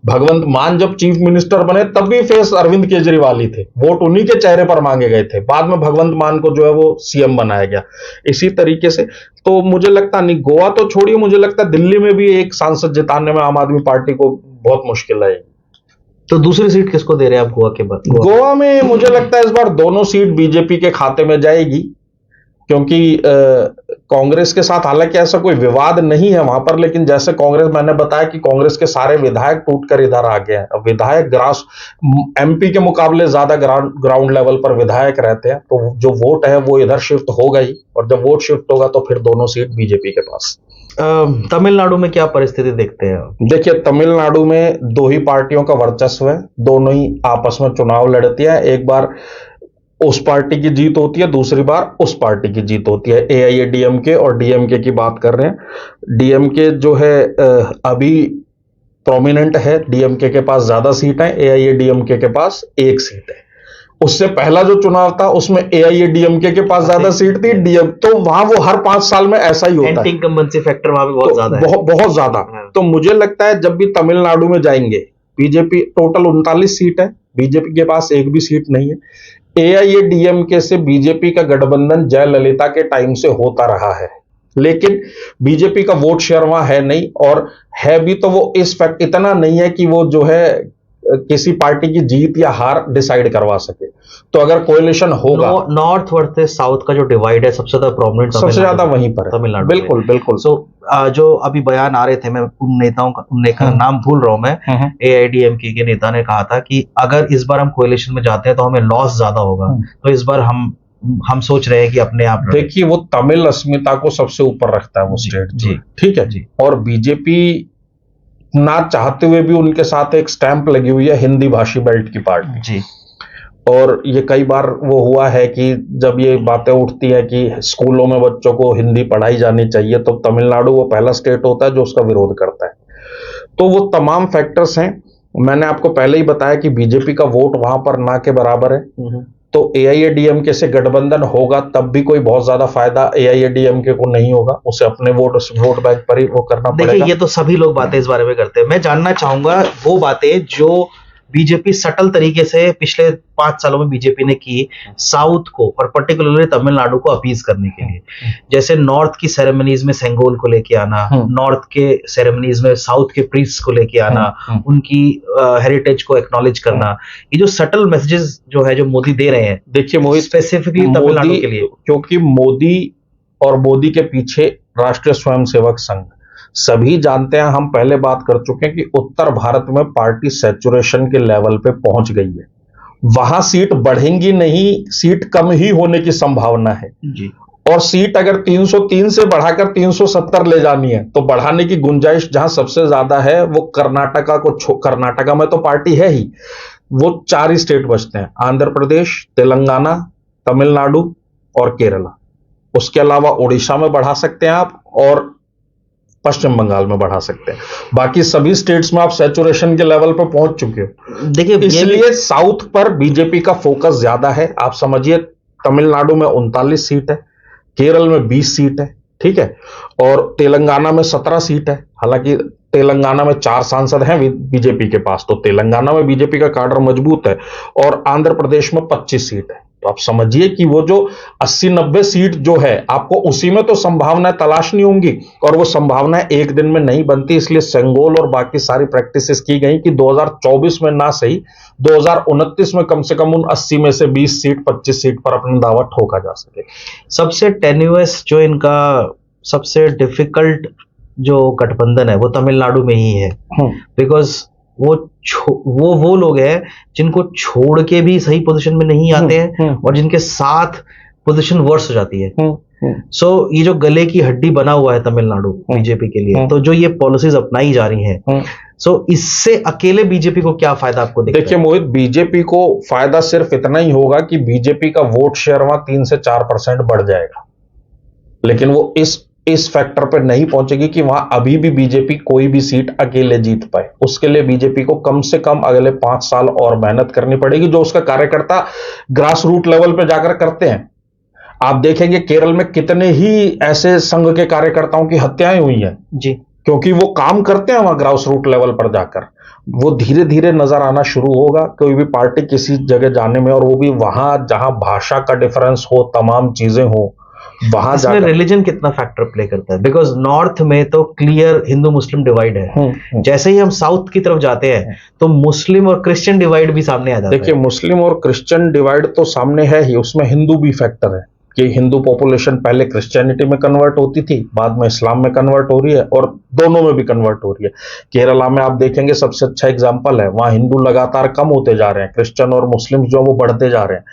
भगवंत मान जब चीफ मिनिस्टर बने तब भी फेस अरविंद केजरीवाल ही थे, वोट उन्हीं के चेहरे पर मांगे गए थे, बाद में भगवंत मान को जो है वो सीएम बनाया गया। इसी तरीके से तो मुझे लगता नहीं, गोवा तो छोड़िए, मुझे लगता है दिल्ली में भी एक सांसद जिताने में आम आदमी पार्टी को बहुत मुश्किल है। तो दूसरी सीट किसको दे रहे हैं आप गोवा के बाद? गोवा में मुझे लगता है इस बार दोनों सीट बीजेपी के खाते में जाएगी, क्योंकि कांग्रेस के साथ हालांकि ऐसा कोई विवाद नहीं है वहां पर, लेकिन जैसे कांग्रेस, मैंने बताया कि कांग्रेस के सारे विधायक टूटकर इधर आ गए हैं। अब विधायक एमपी के मुकाबले ज्यादा ग्राउंड लेवल पर विधायक रहते हैं, तो जो वोट है वो इधर शिफ्ट होगा ही, और जब वोट शिफ्ट होगा तो फिर दोनों सीट बीजेपी के पास। तमिलनाडु में क्या परिस्थिति देखते हैं? देखिए तमिलनाडु में दो ही पार्टियों का वर्चस्व है, दोनों ही आपस में चुनाव लड़ती है। एक बार उस पार्टी की जीत होती है, दूसरी बार उस पार्टी की जीत होती है। एआईएडीएमके और डीएमके की बात कर रहे हैं। डीएमके जो है अभी प्रोमिनेंट है, डीएमके के पास ज्यादा सीट है, एआईएडीएमके के पास एक सीट है। उससे पहला जो चुनाव था उसमें एआईएडीएमके के पास ज्यादा सीट थी, डीएम तो वहां वो हर 5 साल में ऐसा ही होता है, इनकम्बेंसी फैक्टर वहां पे बहुत ज्यादा है, बहुत ज्यादा। तो मुझे लगता है जब भी तमिलनाडु में जाएंगे, बीजेपी टोटल 39 सीट है, बीजेपी के पास एक भी सीट नहीं है। एआईएडीएमके से बीजेपी का गठबंधन जयललिता के टाइम से होता रहा है, लेकिन बीजेपी का वोट शेयर वहां है नहीं, और है भी तो वो इस फैक्ट इतना नहीं है कि वो जो है किसी पार्टी की जीत या हार डिसाइड करवा सके। तो अगर कोएलिशन होगा, नॉर्थ वर्सेस साउथ का जो डिवाइड है सबसे ज्यादा प्रोमिनेंट सबसे ज्यादा वहीं पर है तमिलनाडु। बिल्कुल बिल्कुल। सो जो अभी बयान आ रहे थे, मैं उन नेताओं का नाम भूल रहा हूं मैं, एआईडीएमके के नेता ने कहा था कि अगर इस बार हम कोएलिशन में जाते हैं तो हमें लॉस ज्यादा होगा, तो इस बार हम सोच रहे हैं कि अपने आप। देखिए वो तमिल अस्मिता को सबसे ऊपर रखता है वो स्टेट, जी ठीक है जी। और बीजेपी ना चाहते हुए भी उनके साथ एक स्टैंप लगी हुई है हिंदी भाषी बेल्ट की पार्टी जी। और ये कई बार वो हुआ है कि जब ये बातें उठती है कि स्कूलों में बच्चों को हिंदी पढ़ाई जानी चाहिए, तो तमिलनाडु वो पहला स्टेट होता है जो उसका विरोध करता है। तो वो तमाम फैक्टर्स हैं। मैंने आपको पहले ही बताया कि बीजेपी का वोट वहां पर ना के बराबर है, तो एआईएडीएमके से गठबंधन होगा तब भी कोई बहुत ज्यादा फायदा एआईएडीएमके को नहीं होगा, उसे अपने वोट बैंक पर ही वो करना पड़ेगा। देखिए ये तो सभी लोग बातें इस बारे में करते हैं, मैं जानना चाहूंगा वो बातें जो बीजेपी सटल तरीके से पिछले 5 सालों में बीजेपी ने की साउथ को और पर्टिकुलरली तमिलनाडु को अपीज करने के लिए, जैसे नॉर्थ की सेरेमनीज में सेंगोल को लेके आना, नॉर्थ के सेरेमनीज में साउथ के प्रीस्ट को लेके आना, उनकी हेरिटेज को एक्नॉलेज करना, ये जो सटल मैसेजेस जो है जो मोदी दे रहे हैं। देखिए मोदी स्पेसिफिकली तमिलनाडु के लिए, क्योंकि मोदी और मोदी के पीछे राष्ट्रीय स्वयंसेवक संघ, सभी जानते हैं, हम पहले बात कर चुके हैं कि उत्तर भारत में पार्टी सैचुरेशन के लेवल पे पहुंच गई है, वहां सीट बढ़ेंगी नहीं, सीट कम ही होने की संभावना है जी। और सीट अगर 303 से बढ़ाकर 370 ले जानी है तो बढ़ाने की गुंजाइश जहां सबसे ज्यादा है वो कर्नाटका में तो पार्टी है ही, वो 4 ही स्टेट बचते हैं, आंध्र प्रदेश, तेलंगाना, तमिलनाडु और केरला। उसके अलावा उड़ीसा में बढ़ा सकते हैं आप और पश्चिम बंगाल में बढ़ा सकते हैं, बाकी सभी स्टेट्स में आप सैचुरेशन के लेवल पर पहुंच चुके हो। देखिए इसलिए साउथ पर बीजेपी का फोकस ज्यादा है। आप समझिए तमिलनाडु में 39 सीट है, केरल में 20 सीट है, ठीक है, और तेलंगाना में 17 सीट है। हालांकि तेलंगाना में 4 सांसद हैं बीजेपी के पास, तो तेलंगाना में बीजेपी का काडर मजबूत है, और आंध्र प्रदेश में 25 सीट है। तो आप समझिए कि वो जो 80-90 सीट जो है आपको उसी में तो संभावनाएं तलाशनी होंगी, और वो संभावनाएं एक दिन में नहीं बनती। इसलिए सेंगोल और बाकी सारी प्रैक्टिसेस की गई कि 2024 में ना सही 2029 में कम से कम उन 80 में से 20 सीट 25 सीट पर अपनी दावा ठोका जा सके। सबसे टेन्युअस जो इनका सबसे डिफिकल्ट जो गठबंधन है वो तमिलनाडु में ही है, बिकॉज वो लोग हैं जिनको छोड़ के भी सही पोजीशन में नहीं आते हैं और जिनके साथ पोजीशन वर्स हो जाती है। सो ये जो गले की हड्डी बना हुआ है तमिलनाडु बीजेपी के लिए, तो जो ये पॉलिसीज अपनाई जा रही हैं, सो इससे अकेले बीजेपी को क्या फायदा आपको दिखता है? देखिए मोहित, बीजेपी को फायदा सिर्फ इतना ही होगा कि बीजेपी का वोट शेयर वहां 3 से 4% बढ़ जाएगा, लेकिन वो इस फैक्टर पर नहीं पहुंचेगी कि वहां अभी भी बीजेपी कोई भी सीट अकेले जीत पाए। उसके लिए बीजेपी को कम से कम अगले 5 साल और मेहनत करनी पड़ेगी, जो उसका कार्यकर्ता ग्रास रूट लेवल पे जाकर करते हैं। आप देखेंगे केरल में कितने ही ऐसे संघ के कार्यकर्ताओं की हत्याएं हुई हैं जी, क्योंकि वो काम करते हैं वहां ग्रास रूट लेवल पर जाकर। वो धीरे धीरे नजर आना शुरू होगा कोई भी पार्टी किसी जगह जाने में, और वो भी वहां जहां भाषा का डिफरेंस हो, तमाम चीजें हो, वहां इसमें रिलीजन कितना फैक्टर प्ले करता है? बिकॉज नॉर्थ में तो क्लियर हिंदू मुस्लिम डिवाइड है, जैसे ही हम साउथ की तरफ जाते हैं तो मुस्लिम और क्रिश्चियन डिवाइड भी सामने आ जाता है। देखिए मुस्लिम और क्रिश्चियन डिवाइड तो सामने है ही, उसमें हिंदू भी फैक्टर है कि हिंदू पॉपुलेशन पहले क्रिश्चियनिटी में कन्वर्ट होती थी, बाद में इस्लाम में कन्वर्ट हो रही है, और दोनों में भी कन्वर्ट हो रही है। केरला में आप देखेंगे सबसे अच्छा एग्जांपल है, वहां हिंदू लगातार कम होते जा रहे हैं, क्रिश्चियन और मुस्लिम जो वो बढ़ते जा रहे हैं।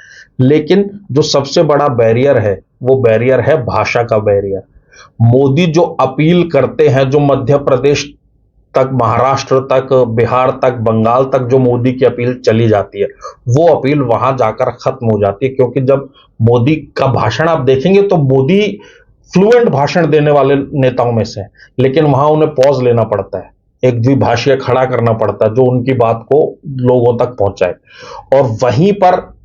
लेकिन जो सबसे बड़ा बैरियर है वो बैरियर है भाषा का बैरियर। मोदी जो अपील करते हैं, जो मध्य प्रदेश तक, महाराष्ट्र तक, बिहार तक, बंगाल तक जो मोदी की अपील चली जाती है, वो अपील वहां जाकर खत्म हो जाती है। क्योंकि जब मोदी का भाषण आप देखेंगे तो मोदी फ्लुएंट भाषण देने वाले नेताओं में से हैं, लेकिन वहां उन्हें पॉज लेना पड़ता है, एक द्विभाषीय खड़ा करना पड़ता है जो उनकी बात को लोगों तक पहुंचाए। और वहीं पर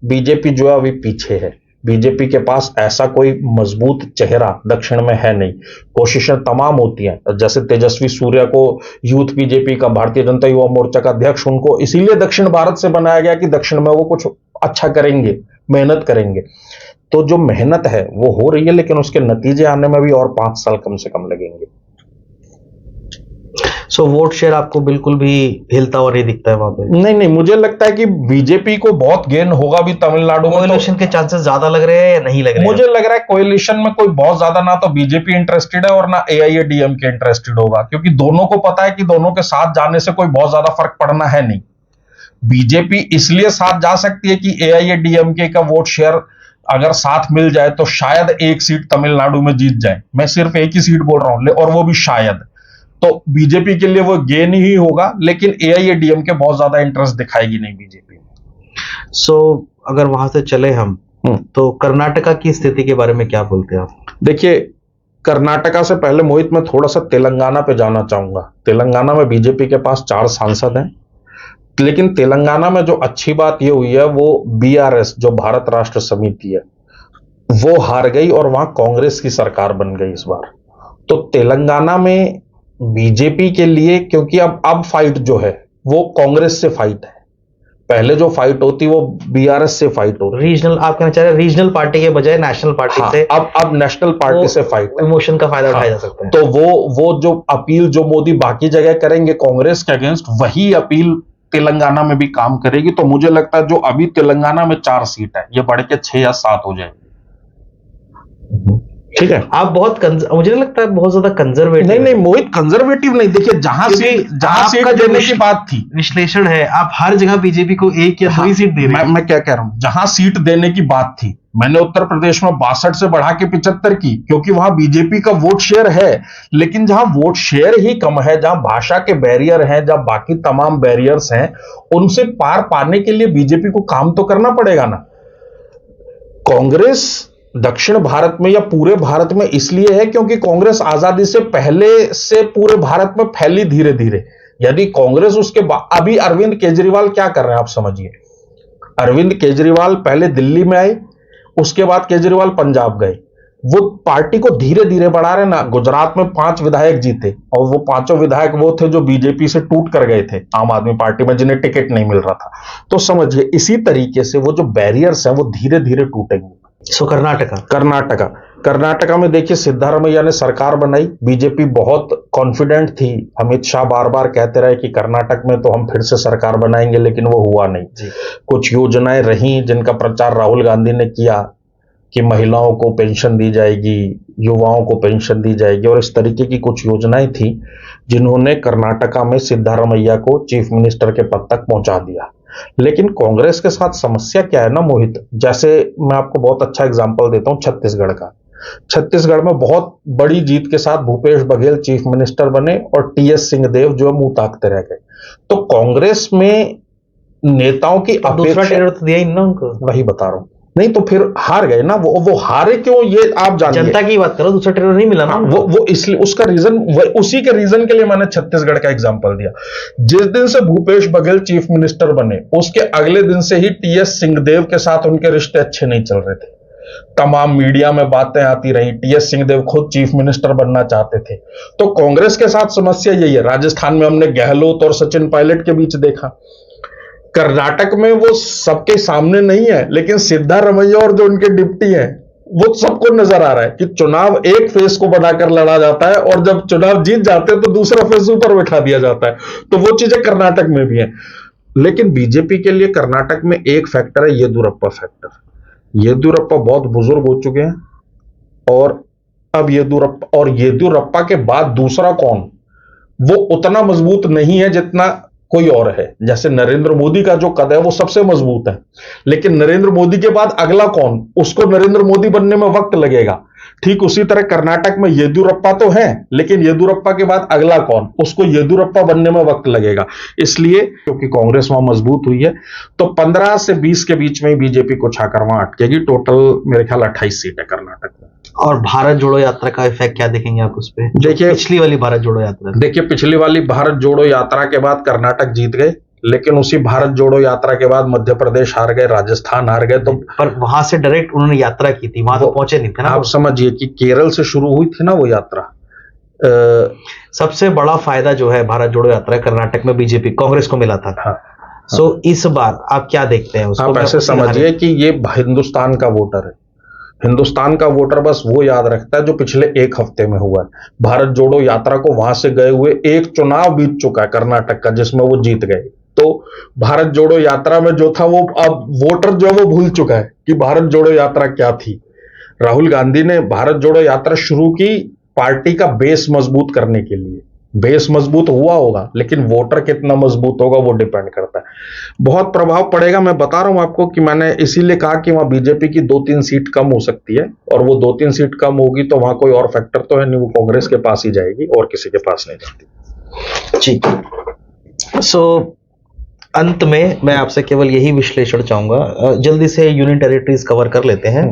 बीजेपी जो है अभी पीछे है। बीजेपी के पास ऐसा कोई मजबूत चेहरा दक्षिण में है नहीं। कोशिशें तमाम होती हैं, जैसे तेजस्वी सूर्या को यूथ बीजेपी का, भारतीय जनता युवा मोर्चा का अध्यक्ष, उनको इसीलिए दक्षिण भारत से बनाया गया कि दक्षिण में वो कुछ अच्छा करेंगे, मेहनत करेंगे। तो जो मेहनत है वो हो रही है, लेकिन उसके नतीजे आने में भी और 5 साल कम से कम लगेंगे। सो वोट शेयर आपको बिल्कुल भी हिलता हुआ नहीं दिखता है वहां पे? नहीं, मुझे लगता है कि बीजेपी को बहुत गेन होगा भी तमिलनाडु में। कोएलिशन के चांसेस ज्यादा लग रहे हैं या नहीं लग रहे हैं? मुझे लग रहा है कोएलिशन में कोई बहुत ज्यादा ना तो बीजेपी इंटरेस्टेड है और ना एआईएडीएमके इंटरेस्टेड होगा, क्योंकि दोनों को पता है कि दोनों के साथ जाने से कोई बहुत ज्यादा फर्क पड़ना है नहीं। बीजेपी इसलिए साथ जा सकती है कि एआईएडीएमके का वोट शेयर अगर साथ मिल जाए तो शायद एक सीट तमिलनाडु में जीत जाए। मैं सिर्फ एक ही सीट बोल रहा हूं, और वो भी शायद। तो बीजेपी के लिए वो गेन ही होगा, लेकिन एआईएडीएमके बहुत ज्यादा इंटरेस्ट दिखाएगी नहीं बीजेपी में। सो अगर वहां से चले हम, तो कर्नाटका की स्थिति के बारे में क्या बोलते हैं आप? देखिए, कर्नाटका से पहले मोहित मैं थोड़ा सा तेलंगाना पे जाना चाहूंगा। तेलंगाना में बीजेपी के पास 4 सांसद हैं, लेकिन तेलंगाना में जो अच्छी बात यह हुई है वो बीआरएस, जो भारत राष्ट्र समिति है, वो हार गई और वहां कांग्रेस की सरकार बन गई इस बार। तो तेलंगाना में बीजेपी के लिए, क्योंकि अब फाइट जो है वो कांग्रेस से फाइट है, पहले जो फाइट होती वो बीआरएस से फाइट होती। रीजनल, आप कहना चाह रहे हैं रीजनल पार्टी के बजाय नेशनल पार्टी से? अब नेशनल पार्टी से फाइट, इमोशन का फायदा उठाया जा सकता है। तो वो जो अपील जो मोदी बाकी जगह करेंगे कांग्रेस के अगेंस्ट, वही अपील तेलंगाना में भी काम करेगी। तो मुझे लगता है जो अभी तेलंगाना में 4 सीट है, ये बढ़ के 6 या 7 हो जाएगी। ठीक है, आप बहुत मुझे नहीं लगता है बहुत ज्यादा कंजर्वेटिव। नहीं मोहित, कंजर्वेटिव नहीं। देखिए, जहां सीट देने की बात थी, विश्लेषण है, आप हर जगह बीजेपी को 1 या 2 सीट दे रहे हैं। मैं क्या कह रहा हूं, जहां सीट देने की बात थी, मैंने उत्तर प्रदेश में 62 से बढ़ा के 75 की, क्योंकि वहां बीजेपी का वोट शेयर है। लेकिन जहां वोट शेयर ही कम है, जहां भाषा के बैरियर हैं, जहां बाकी तमाम बैरियर्स हैं, उनसे पार पाने के लिए बीजेपी को काम तो करना पड़ेगा ना। कांग्रेस दक्षिण भारत में या पूरे भारत में इसलिए है क्योंकि कांग्रेस आजादी से पहले से पूरे भारत में फैली धीरे धीरे। यदि कांग्रेस उसके अभी अरविंद केजरीवाल क्या कर रहे हैं आप समझिए। अरविंद केजरीवाल पहले दिल्ली में आए, उसके बाद केजरीवाल पंजाब गए, वो पार्टी को धीरे धीरे बढ़ा रहे ना। गुजरात में 5 विधायक जीते, और वो 5 विधायक वो थे जो बीजेपी से टूट कर गए थे आम आदमी पार्टी में, जिन्हें टिकट नहीं मिल रहा था। तो समझिए, इसी तरीके से वो जो बैरियर्स हैं वो धीरे धीरे टूटेंगे। सो कर्नाटका में देखिए, सिद्धारमैया ने सरकार बनाई, बीजेपी बहुत कॉन्फिडेंट थी। अमित शाह बार बार कहते रहे कि कर्नाटक में तो हम फिर से सरकार बनाएंगे, लेकिन वो हुआ नहीं। कुछ योजनाएं रहीं जिनका प्रचार राहुल गांधी ने किया कि महिलाओं को पेंशन दी जाएगी, युवाओं को पेंशन दी जाएगी, और इस तरीके की कुछ योजनाएं थी जिन्होंने कर्नाटका में सिद्धारमैया को चीफ मिनिस्टर के पद तक पहुंचा दिया। लेकिन कांग्रेस के साथ समस्या क्या है ना मोहित, जैसे मैं आपको बहुत अच्छा एग्जांपल देता हूं छत्तीसगढ़ का। छत्तीसगढ़ में बहुत बड़ी जीत के साथ भूपेश बघेल चीफ मिनिस्टर बने और टीएस सिंहदेव जो है मुंह ताकते रह गए। तो कांग्रेस में नेताओं की दूसरा अपेक्षा, टेरर तो दिया ही ना उनको। वही बता रहा हूं, नहीं तो फिर हार गए ना वो हारे क्यों ये आप जानिए। जनता की बात करो, दूसरा टेरर नहीं मिला ना उनको। वो इसलिए उसका रीजन, उसी के रीजन के लिए मैंने छत्तीसगढ़ का एग्जांपल दिया। जिस दिन से भूपेश बघेल चीफ मिनिस्टर बने उसके अगले दिन से ही टीएस सिंहदेव के साथ उनके रिश्ते अच्छे नहीं चल रहे थे। तमाम मीडिया में बातें आती रही, टीएस सिंहदेव खुद चीफ मिनिस्टर बनना चाहते थे। तो कांग्रेस के साथ समस्या यही है। राजस्थान में हमने गहलोत और सचिन पायलट के बीच देखा, कर्नाटक में वो सबके सामने नहीं है, लेकिन सिद्धारमैया और जो उनके डिप्टी हैं वो सबको नजर आ रहा है कि चुनाव एक फेस को बनाकर लड़ा जाता है और जब चुनाव जीत जाते हैं तो दूसरा फेस ऊपर बैठा दिया जाता है। तो वो चीजें कर्नाटक में भी है। लेकिन बीजेपी के लिए कर्नाटक में एक फैक्टर है, येदुरप्पा फैक्टर। येदुरप्पा बहुत बुजुर्ग हो चुके हैं और अब येदुरप्पा के बाद दूसरा कौन, वो उतना मजबूत नहीं है जितना कोई और है। जैसे नरेंद्र मोदी का जो कद है वो सबसे मजबूत है, लेकिन नरेंद्र मोदी के बाद अगला कौन, उसको नरेंद्र मोदी बनने में वक्त लगेगा। ठीक उसी तरह कर्नाटक में येदुरप्पा तो है, लेकिन येदुरप्पा के बाद अगला कौन, उसको येदुरप्पा बनने में वक्त लगेगा। इसलिए क्योंकि कांग्रेस वहां मजबूत हुई है, तो 15 से 20 के बीच में ही बीजेपी को छाकर वहां अटकेगी। टोटल मेरे ख्याल 28 सीट है कर्नाटक में। और भारत जोड़ो यात्रा का इफेक्ट क्या देखेंगे आप उस पे? देखिए, पिछली वाली भारत जोड़ो यात्रा, देखिए पिछली वाली भारत जोड़ो यात्रा के बाद कर्नाटक जीत गए, लेकिन उसी भारत जोड़ो यात्रा के बाद मध्य प्रदेश हार गए, राजस्थान हार गए। तो पर वहां से डायरेक्ट उन्होंने यात्रा की थी, वहां तो पहुंचे नहीं थे ना। आप समझिए कि केरल से शुरू हुई थी ना वो यात्रा। सबसे बड़ा फायदा जो है भारत जोड़ो यात्रा कर्नाटक में बीजेपी कांग्रेस को मिला था। हाँ, सो इस बार आप क्या देखते हैं उसको? आप ऐसे समझिए कि ये हिंदुस्तान का वोटर है। हिंदुस्तान का वोटर बस वो याद रखता है जो पिछले एक हफ्ते में हुआ है। भारत जोड़ो यात्रा को वहां से गए हुए एक चुनाव बीत चुका है कर्नाटक का, जिसमें वो जीत गए। तो भारत जोड़ो यात्रा में जो था वो अब वोटर जो है वो भूल चुका है कि भारत जोड़ो यात्रा क्या थी। राहुल गांधी ने भारत जोड़ो यात्रा शुरू की पार्टी का बेस मजबूत करने के लिए। बेस मजबूत हुआ होगा, लेकिन वोटर कितना मजबूत होगा वो डिपेंड करता है। बहुत प्रभाव पड़ेगा। मैं बता रहा हूं आपको कि मैंने इसीलिए कहा कि वहां बीजेपी की 2-3 सीट कम हो सकती है, और वो 2-3 सीट कम होगी तो वहां कोई और फैक्टर तो है नहीं, वो कांग्रेस के पास ही जाएगी और किसी के पास नहीं जाती। ठीक। सो अंत में मैं आपसे केवल यही विश्लेषण चाहूंगा, जल्दी से यूनियन टेरिटरीज कवर कर लेते हैं।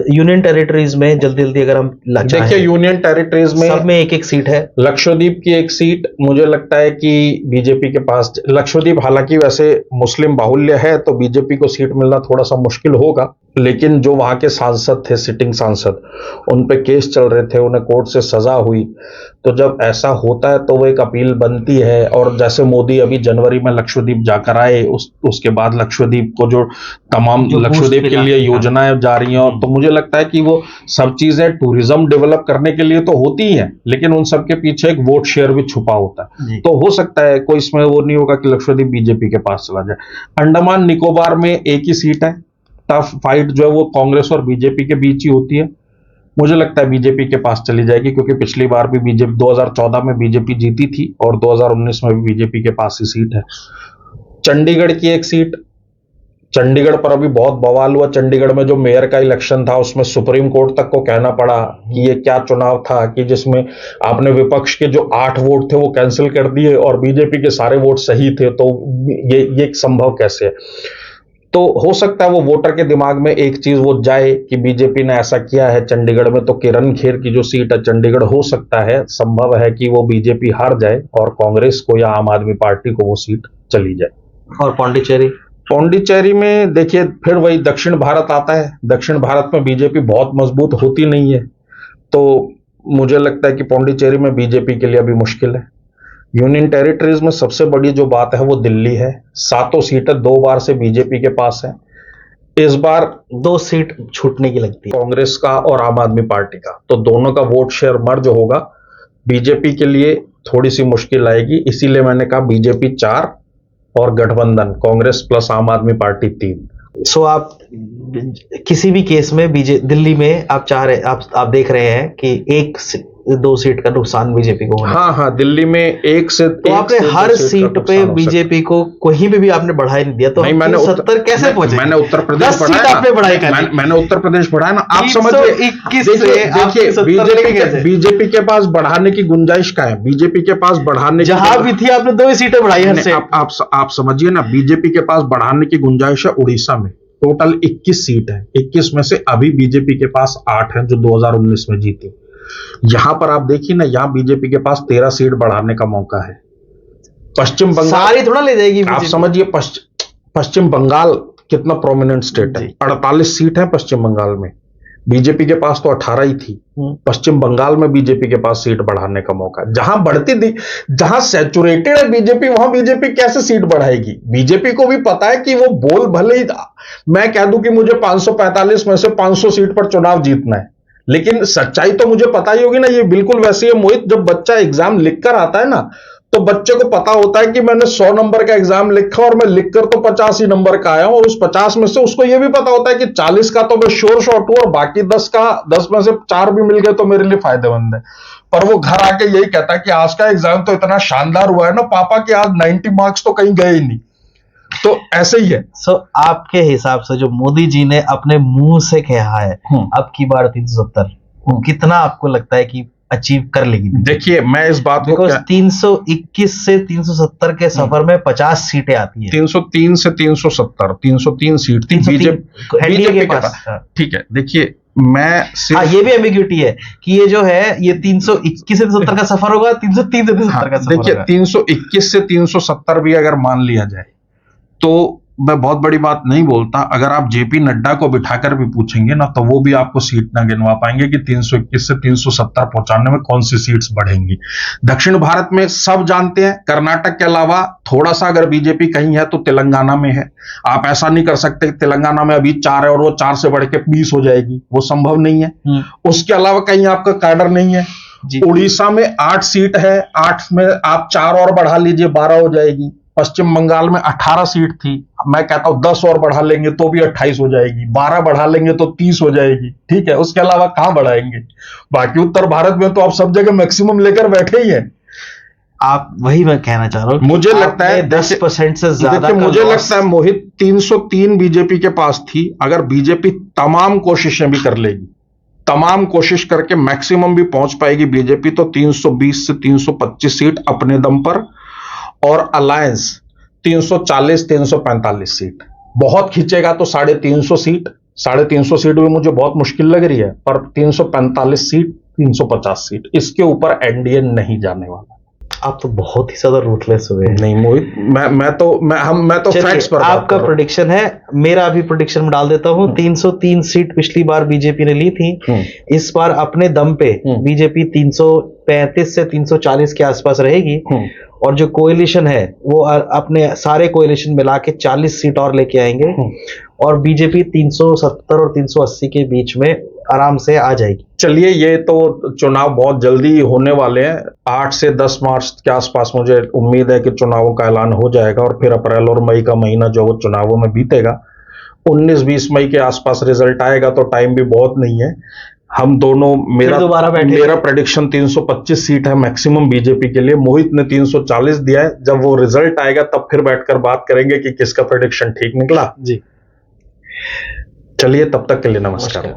यूनियन टेरिटरीज में जल्दी जल्दी अगर हम देखिए, यूनियन टेरिटरीज में सब में एक एक सीट है। लक्षद्वीप की एक सीट मुझे लगता है कि बीजेपी के पास, लक्षद्वीप हालांकि वैसे मुस्लिम बाहुल्य है तो बीजेपी को सीट मिलना थोड़ा सा मुश्किल होगा, लेकिन जो वहां के सांसद थे, सिटिंग सांसद, उन पे केस चल रहे थे, उन्हें कोर्ट से सजा हुई। तो जब ऐसा होता है तो वो एक अपील बनती है। और जैसे मोदी अभी जनवरी में लक्षद्वीप जाकर आए, उसके बाद लक्षद्वीप को जो तमाम लक्षद्वीप के लिए योजनाएं जा रही हैं, तो मुझे लगता है कि वो सब चीजें टूरिज्म डेवलप करने के लिए तो होती ही हैं, लेकिन उन सबके पीछे एक वोट शेयर भी छुपा होता है। तो हो सकता है कोई इसमें वो नहीं होगा कि लक्षद्वीप बीजेपी के पास चला जाए। अंडमान निकोबार में एक ही सीट है। टफ फाइट जो है वो कांग्रेस और बीजेपी के बीच ही होती है। मुझे लगता है बीजेपी के पास चली जाएगी, क्योंकि पिछली बार भी बीजेपी 2014 में बीजेपी जीती थी और 2019 में भी बीजेपी के पास ही सीट है। चंडीगढ़ की एक सीट, चंडीगढ़ पर अभी बहुत बवाल हुआ। चंडीगढ़ में जो मेयर का इलेक्शन था उसमें सुप्रीम कोर्ट तक को कहना पड़ा कि ये क्या चुनाव था कि जिसमें आपने विपक्ष के जो 8 वोट थे वो कैंसिल कर दिए और बीजेपी के सारे वोट सही थे। तो ये संभव कैसे है? तो हो सकता है वो वोटर के दिमाग में एक चीज वो जाए कि बीजेपी ने ऐसा किया है चंडीगढ़ में, तो किरण खेर की जो सीट है चंडीगढ़, हो सकता है, संभव है कि वो बीजेपी हार जाए और कांग्रेस को या आम आदमी पार्टी को वो सीट चली जाए। और पौंडीचेरी में देखिए फिर वही दक्षिण भारत आता है। दक्षिण भारत में बीजेपी बहुत मजबूत होती नहीं है, तो मुझे लगता है कि पौंडीचेरी में बीजेपी के लिए अभी मुश्किल है। यूनियन टेरिटरीज में सबसे बड़ी जो बात है वो दिल्ली है। 7 सीटें 2 बार से बीजेपी के पास है। इस बार 2 सीट छूटने की लगती है, कांग्रेस का और आम आदमी पार्टी का, तो दोनों का वोट शेयर मर्ज होगा। बीजेपी के लिए थोड़ी सी मुश्किल आएगी, इसीलिए मैंने कहा बीजेपी 4 और गठबंधन कांग्रेस प्लस आम आदमी पार्टी 3। सो आप किसी भी केस में दिल्ली में आप चाह रहे, आप देख रहे हैं कि एक 2 सीट का नुकसान बीजेपी को होना। हाँ हाँ, दिल्ली में एक से तो एक आपने से दो हर सीट का सीट पे नुकसान हो बीजेपी को कहीं पे भी आपने बढ़ाई नहीं दिया, तो नहीं, हम मैंने 370 कैसे पहुंचे? मैंने उत्तर प्रदेश 10 सीट बढ़ाया आपने बढ़ाई ना, खाली। मैंने उत्तर प्रदेश बढ़ाया ना। आप समझिए, 321 से आप देखिए 370 लेके कैसे? बीजेपी के पास बढ़ाने की गुंजाइश का है, बीजेपी के पास बढ़ाने की जहां भी थी आपने 2 ही सीटें बढ़ाई हर से। आप समझिए ना, बीजेपी के पास बढ़ाने की गुंजाइश है उड़ीसा में, टोटल 21 सीट है, 21 में से अभी बीजेपी के पास 8 है जो 2019 में जीती। यहां पर आप देखिए ना, यहां बीजेपी के पास 13 सीट बढ़ाने का मौका है। पश्चिम बंगाल सारी थोड़ा ले जाएगी आप बीजेपी। समझिए, पश्चिम बंगाल कितना प्रोमिनेंट स्टेट है, 48 सीट है पश्चिम बंगाल में, बीजेपी के पास तो 18 ही थी। पश्चिम बंगाल में बीजेपी के पास सीट बढ़ाने का मौका, जहां बढ़ती थी, जहां सैचुरेटेड है बीजेपी, वहां बीजेपी कैसे सीट बढ़ाएगी? बीजेपी को भी पता है कि वो बोल भले ही मैं कह दूं कि मुझे 545 में से 500 सीट पर चुनाव जीतना है, लेकिन सच्चाई तो मुझे पता ही होगी ना। ये बिल्कुल वैसे ही है मोहित, जब बच्चा एग्जाम लिखकर आता है ना, तो बच्चे को पता होता है कि मैंने 100 नंबर का एग्जाम लिखा और मैं लिखकर तो 85 नंबर का आया हूं, और उस 50 में से उसको यह भी पता होता है कि 40 का तो मैं श्योर शॉट हूं, और बाकी 10 में से 4 भी मिल गए तो मेरे लिए फायदेमंद है। पर वो घर आके यही कहता है कि आज का एग्जाम तो इतना शानदार हुआ है ना पापा, कि आज 90 मार्क्स तो कहीं गए ही नहीं। तो ऐसे ही है। आपके हिसाब से जो मोदी जी ने अपने मुंह से कहा है अब की बार 370, कितना आपको लगता है कि अचीव कर लेगी? देखिए, मैं इस बात को 321 से 370 के सफर में 50 सीटें आती है। 303 से 370, 303 सीट थी बीजेपी के पास। ठीक है, देखिए मैं ये भी एम्बिग्यूटी है कि ये जो है ये 321 से 370 का सफर होगा, 303 से 370 का सफर होगा। देखिए 321 से 370 भी अगर मान लिया जाए तो मैं बहुत बड़ी बात नहीं बोलता। अगर आप जेपी नड्डा को बिठाकर भी पूछेंगे ना, तो वो भी आपको सीट ना गिनवा पाएंगे कि 321 से 370 पहुंचाने में कौन सी सीट्स बढ़ेंगी। दक्षिण भारत में सब जानते हैं, कर्नाटक के अलावा थोड़ा सा अगर बीजेपी कहीं है तो तेलंगाना में है। आप ऐसा नहीं कर सकते तेलंगाना में अभी 4 है और वो 4 से बढ़ के 20 हो जाएगी, वो संभव नहीं है। उसके अलावा कहीं आपका कैडर नहीं है। उड़ीसा में 8 सीट है, 8 में आप 4 और बढ़ा लीजिए, 12 हो जाएगी। पश्चिम बंगाल में 18 सीट थी, मैं कहता हूं 10 और बढ़ा लेंगे तो भी 28 हो जाएगी, 12 बढ़ा लेंगे तो 30 हो जाएगी। ठीक है, उसके अलावा कहां बढ़ाएंगे? बाकी उत्तर भारत में तो आप सब जगह मैक्सिमम लेकर बैठे ही हैं। आप वही मैं कहना चाह रहा हूं, मुझे लगता है 10% से ज्यादा मुझे लगता है मोहित 303 बीजेपी के पास थी। अगर बीजेपी तमाम कोशिशें भी कर लेगी, तमाम कोशिश करके मैक्सिमम भी पहुंच पाएगी बीजेपी, तो 320 से 325 सीट अपने दम पर, और अलायंस 340 345 सीट। बहुत खींचेगा तो 350 सीट, 350 सीट भी मुझे बहुत मुश्किल लग रही है, पर 345 सीट 350 सीट, इसके ऊपर एनडीए नहीं जाने वाला। आप तो बहुत ही ज्यादा रूथलेस हुए। नहीं मोहित, मैं तो फैक्ट्स पर आपका प्रेडिक्शन है, मेरा अभी प्रेडिक्शन में डाल देता हूं। 303 सीट पिछली बार बीजेपी ने ली थी, इस बार अपने दम पे बीजेपी 335 से 340 के आसपास रहेगी, और जो कोएलिशन है वो अपने सारे कोएलिशन मिला के 40 सीट और लेके आएंगे, और बीजेपी 370 और 380 के बीच में आराम से आ जाएगी। चलिए, ये तो चुनाव बहुत जल्दी होने वाले हैं। 8 से 10 मार्च के आसपास मुझे उम्मीद है कि चुनावों का ऐलान हो जाएगा, और फिर अप्रैल और मई का महीना जो वो चुनावों में बीतेगा, 19-20 मई के आसपास रिजल्ट आएगा, तो टाइम भी बहुत नहीं है। हम दोनों, मेरा प्रेडिक्शन 325 सीट है मैक्सिमम बीजेपी के लिए, मोहित ने 340 दिया है। जब वो रिजल्ट आएगा तब फिर बैठकर बात करेंगे कि किसका प्रेडिक्शन ठीक निकला। जी, चलिए, तब तक के लिए नमस्कार।